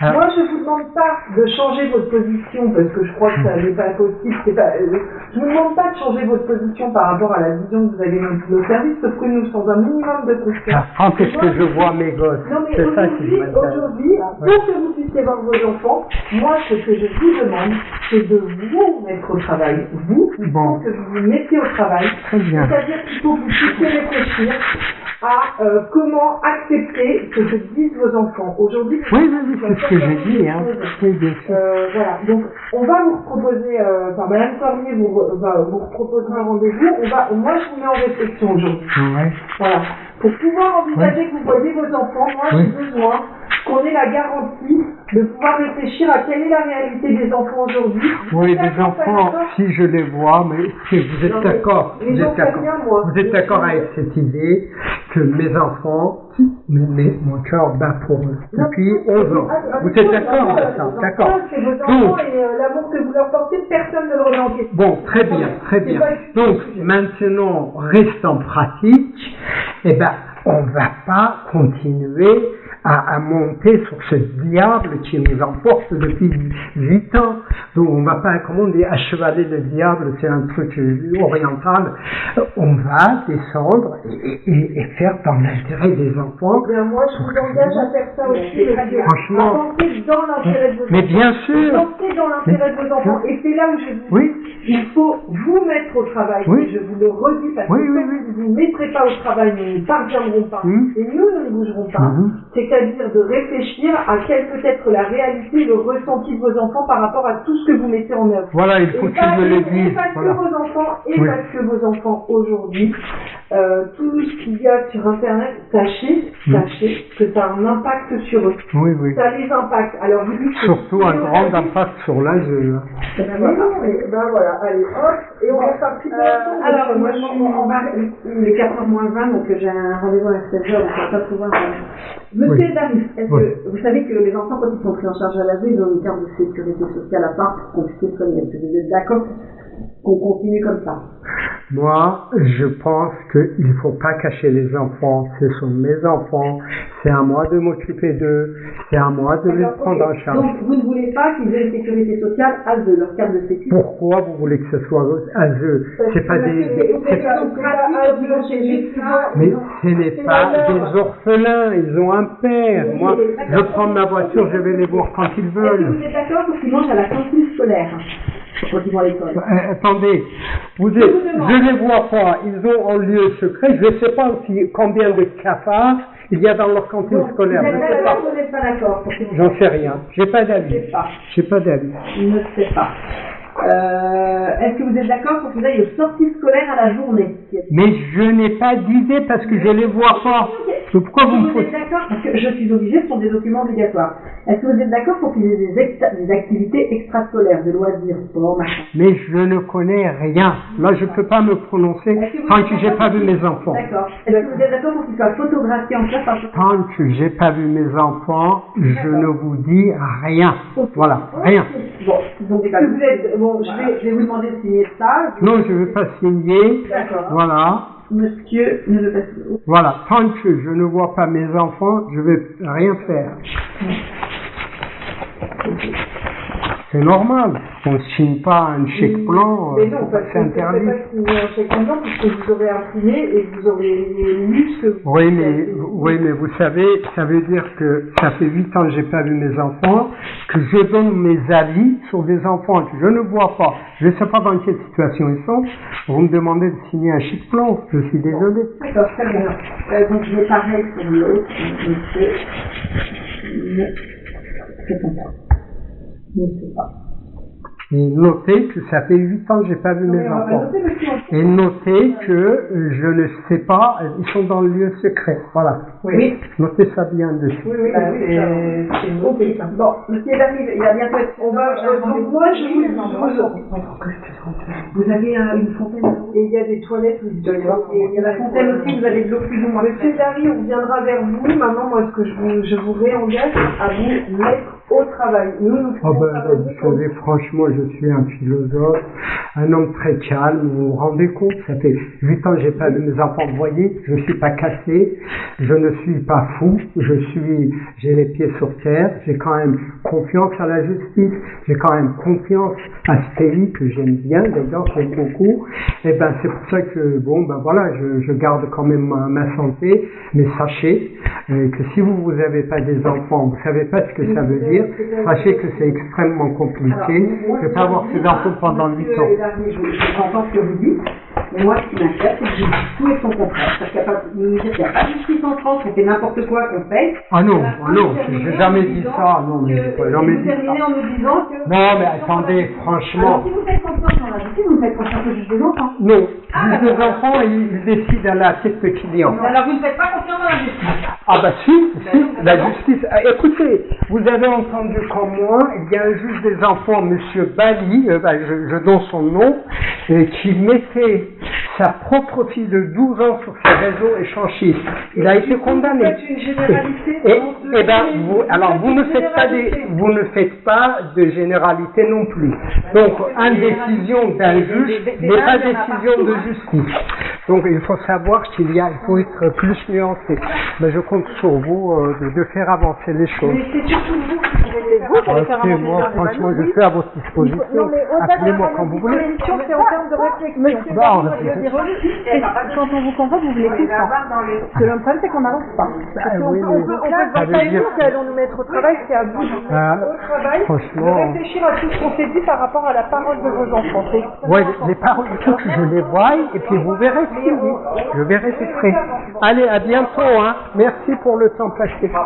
Speaker 2: Moi, je vous demande pas de changer votre position parce que je crois que ça n'est pas possible. Je vous demande pas de changer votre position par rapport à la vision que vous avez de nos services, sauf que nous sommes un minimum de confiance.
Speaker 1: Quand est-ce que je vois mes gosses?
Speaker 2: Non mais aujourd'hui, pour que vous puissiez voir vos enfants, moi ce que je vous demande, c'est de vous mettre au travail. Vous, il faut que vous vous mettiez au travail.
Speaker 1: Très bien.
Speaker 2: C'est-à-dire qu'il faut que vous puissiez réfléchir à comment accepter ce que disent vos enfants. Aujourd'hui,
Speaker 1: oui, c'est ce que j'ai dit.
Speaker 2: Voilà, donc on va vous proposer, Madame Cormier va vous proposer un rendez-vous. Moi, je vous mets en réflexion aujourd'hui. Voilà. Pour pouvoir envisager que vous voyez vos enfants, moi, j'ai besoin qu'on ait la garantie de pouvoir réfléchir à quelle est la réalité des enfants aujourd'hui.
Speaker 1: Oui, des enfants, si je les vois, mais vous êtes d'accord. Vous êtes d'accord avec cette idée que mes enfants, mon cœur bat pour eux depuis 11 ans. Vous êtes d'accord avec ça? D'accord.
Speaker 2: C'est vos enfants et l'amour que vous leur portez, personne ne le remet en question.
Speaker 1: Bon, très bien. Donc, maintenant, reste en pratique, on ne va pas continuer à monter sur ce diable qui nous emporte depuis 8 ans. Donc on va pas, comment on dit, achevaler le diable, c'est un truc oriental. On va descendre et faire dans l'intérêt des enfants.
Speaker 2: Bien, moi, je vous engage à faire ça aussi, monsieur.
Speaker 1: Franchement.
Speaker 2: À penser dans l'intérêt de vos enfants.
Speaker 1: Mais bien sûr.
Speaker 2: Pensez dans l'intérêt de vos enfants. Et c'est là où je vous dis, il faut vous mettre au travail.
Speaker 1: Oui.
Speaker 2: Je vous le redis parce que si vous ne mettrez pas au travail, nous ne parviendrons pas. Et nous ne bougerons pas. C'est-à-dire de réfléchir à quelle peut être la réalité, le ressenti de vos enfants par rapport à tout ce que vous mettez en œuvre.
Speaker 1: Voilà, il faut qu'ils me le disent.
Speaker 2: Et parce que vos enfants, parce que vos enfants aujourd'hui, tout ce qu'il y a sur Internet, sachez que ça a un impact sur eux.
Speaker 1: Oui, oui.
Speaker 2: Ça les impacte. Alors vous dites
Speaker 1: surtout un grand impact sur l'âge.
Speaker 2: Ben voilà, allez, hop, et on est parti pour
Speaker 3: alors, moi, on va, il est 4h moins 20, donc j'ai un rendez-vous à 16h, donc on va pas pouvoir. Monsieur Daris, est-ce que vous savez que les enfants, quand ils sont pris en charge à la vue, ils ont une carte de sécurité sociale à part pour qu'on puisse soigner. Est-ce que vous êtes d'accord qu'on continue comme ça?
Speaker 1: Moi, je pense qu'il ne faut pas cacher les enfants. Ce sont mes enfants. C'est à moi de m'occuper d'eux. C'est à moi de les prendre en charge.
Speaker 3: Donc, vous ne voulez pas qu'ils aient une sécurité sociale à eux, leur carte de sécurité?
Speaker 1: Pourquoi vous voulez que ce soit à eux? C'est pas des... Mais ce n'est pas des orphelins. Ils ont un père. Moi, je prends ma voiture, je vais les voir quand ils
Speaker 3: Est-ce que
Speaker 1: veulent.
Speaker 3: vous êtes d'accord pour qu'ils mangent à la cantine scolaire quand ils vont à l'école?
Speaker 1: Attendez, je ne les vois pas, ils ont un lieu secret, je ne sais pas aussi combien de cafards il y a dans leur cantine scolaire.
Speaker 3: Vous n'êtes pas d'accord?
Speaker 1: J'en sais rien, j'ai pas d'avis. J'ai pas d'avis.
Speaker 3: Je ne sais pas. Est-ce que vous êtes d'accord pour qu'ils aillent aux sorties scolaires à la journée?
Speaker 1: Mais je n'ai pas d'idée parce que je ne les vois pas. Donc pourquoi vous me
Speaker 3: êtes d'accord? Parce que je suis obligée, ce sont des documents obligatoires. Est-ce que vous êtes d'accord pour qu'ils aient des activités extrascolaires, de loisirs, sport, machin?
Speaker 1: Mais je ne connais rien. Là, je ne peux pas me prononcer tant que j'ai pas vu mes enfants.
Speaker 3: D'accord. Est-ce que vous êtes d'accord pour qu'ils soient photographiés en classe?
Speaker 1: Tant que j'ai pas vu mes enfants, je ne vous dis rien. Voilà, rien.
Speaker 3: Bon, donc vous êtes... Bon, je vais vous demander de signer ça.
Speaker 1: Non, je ne veux pas signer.
Speaker 3: D'accord.
Speaker 1: Voilà.
Speaker 3: Monsieur ne veut pas signer.
Speaker 1: Voilà. Tant que je ne vois pas mes enfants, je ne vais rien faire. C'est normal. On ne signe pas un chèque blanc.
Speaker 2: Mais non, parce que
Speaker 1: c'est interdit.
Speaker 2: vous ne pouvez pas signer un chèque blanc puisque vous aurez imprimé et vous aurez lu ce que vous
Speaker 1: Oui, mais vous savez, ça veut dire que ça fait 8 ans que j'ai pas vu mes enfants, que je donne mes avis sur des enfants que je ne vois pas. Je ne sais pas dans quelle situation ils sont. Vous me demandez de signer un chèque blanc. Je suis désolé.
Speaker 3: D'accord, très bien. Donc je vais pareil pour l'autre. Monsieur. C'est comme ça. Je ne sais pas.
Speaker 1: Et notez que ça fait 8 ans que j'ai pas vu mes enfants. Et notez que je ne sais pas, ils sont dans le lieu secret. Voilà.
Speaker 3: Oui.
Speaker 1: Notez ça bien dessus.
Speaker 3: Oui, c'est ok. Bon, monsieur David, il va bientôt être...
Speaker 2: donc moi,
Speaker 3: vous avez une fontaine
Speaker 2: et il y a des toilettes où il
Speaker 3: y a la fontaine aussi, vous avez de l'eau plus ou moins.
Speaker 2: Monsieur Dari, on viendra vers vous. Maintenant, moi, ce que je vous réengage à vous mettre au travail. Nous
Speaker 1: vous savez, franchement, je suis un philosophe, un homme très calme. Vous vous rendez compte, ça fait 8 ans que j'ai pas vu mes enfants. Vous voyez, je suis pas cassé, je ne suis pas fou, j'ai les pieds sur terre, j'ai quand même confiance à la justice, j'ai quand même confiance à ce pays que j'aime bien, d'ailleurs, j'aime beaucoup. Et ben, c'est pour ça que, voilà, je garde quand même ma santé, mais sachez que si vous avez pas des enfants, vous savez pas ce que ça veut dire, sachez que c'est extrêmement compliqué de ne pas avoir ses enfants pendant 8 ans.
Speaker 3: Je comprends ce que vous dites, mais moi, ce qui m'inquiète, c'est que je dis tout et son contraire. Parce qu'il n'y a pas de justice en France, on fait n'importe quoi qu'on fait.
Speaker 1: Ah non, j'ai jamais dit ça. Non, mais j'ai jamais dit ça.
Speaker 3: En nous disant que...
Speaker 1: Non, mais attendez, franchement.
Speaker 3: Alors, si vous faites confiance en la justice, vous faites confiance au juge des enfants.
Speaker 1: Non, le juge des enfants, il décide à la tête de client.
Speaker 3: Alors, vous ne faites pas confiance en la justice.
Speaker 1: Ah bah si, la justice. Écoutez, vous avez entendu comme moi, il y a un juge des enfants, monsieur Bali, je donne son nom, qui mettait sa propre fille de 12 ans sur ses réseaux échangistes. Il a été condamné. Vous ne faites pas de généralité non plus. Donc, une décision d'un juge n'est pas décision de justice. Donc, il faut savoir il faut être plus nuancé. Mais je compte sur vous de faire avancer les choses.
Speaker 2: Mais c'est surtout vous
Speaker 5: vous qui allez faire un
Speaker 1: Moi, franchement, je suis à votre disposition.
Speaker 5: Non, mais au-delà
Speaker 1: Appelez-moi quand vous voulez.
Speaker 5: l'émission, c'est en termes de réflexion. Monsieur Barry, quand on vous convoque, vous venez tout le temps. Parce que le problème, c'est qu'on n'avance pas. Parce qu'on peut
Speaker 1: ça veut dire-
Speaker 5: que allons nous mettre au travail, c'est à vous de nous mettre au travail, de
Speaker 1: Franchement,
Speaker 5: réfléchir à tout ce qu'on s'est dit par rapport à la parole de vos enfants.
Speaker 1: ouais, les paroles, il faut que je les voie et puis vous verrez ce qu'il dit. Je vérifierai. Allez, à bientôt, hein. Merci pour le temps passé.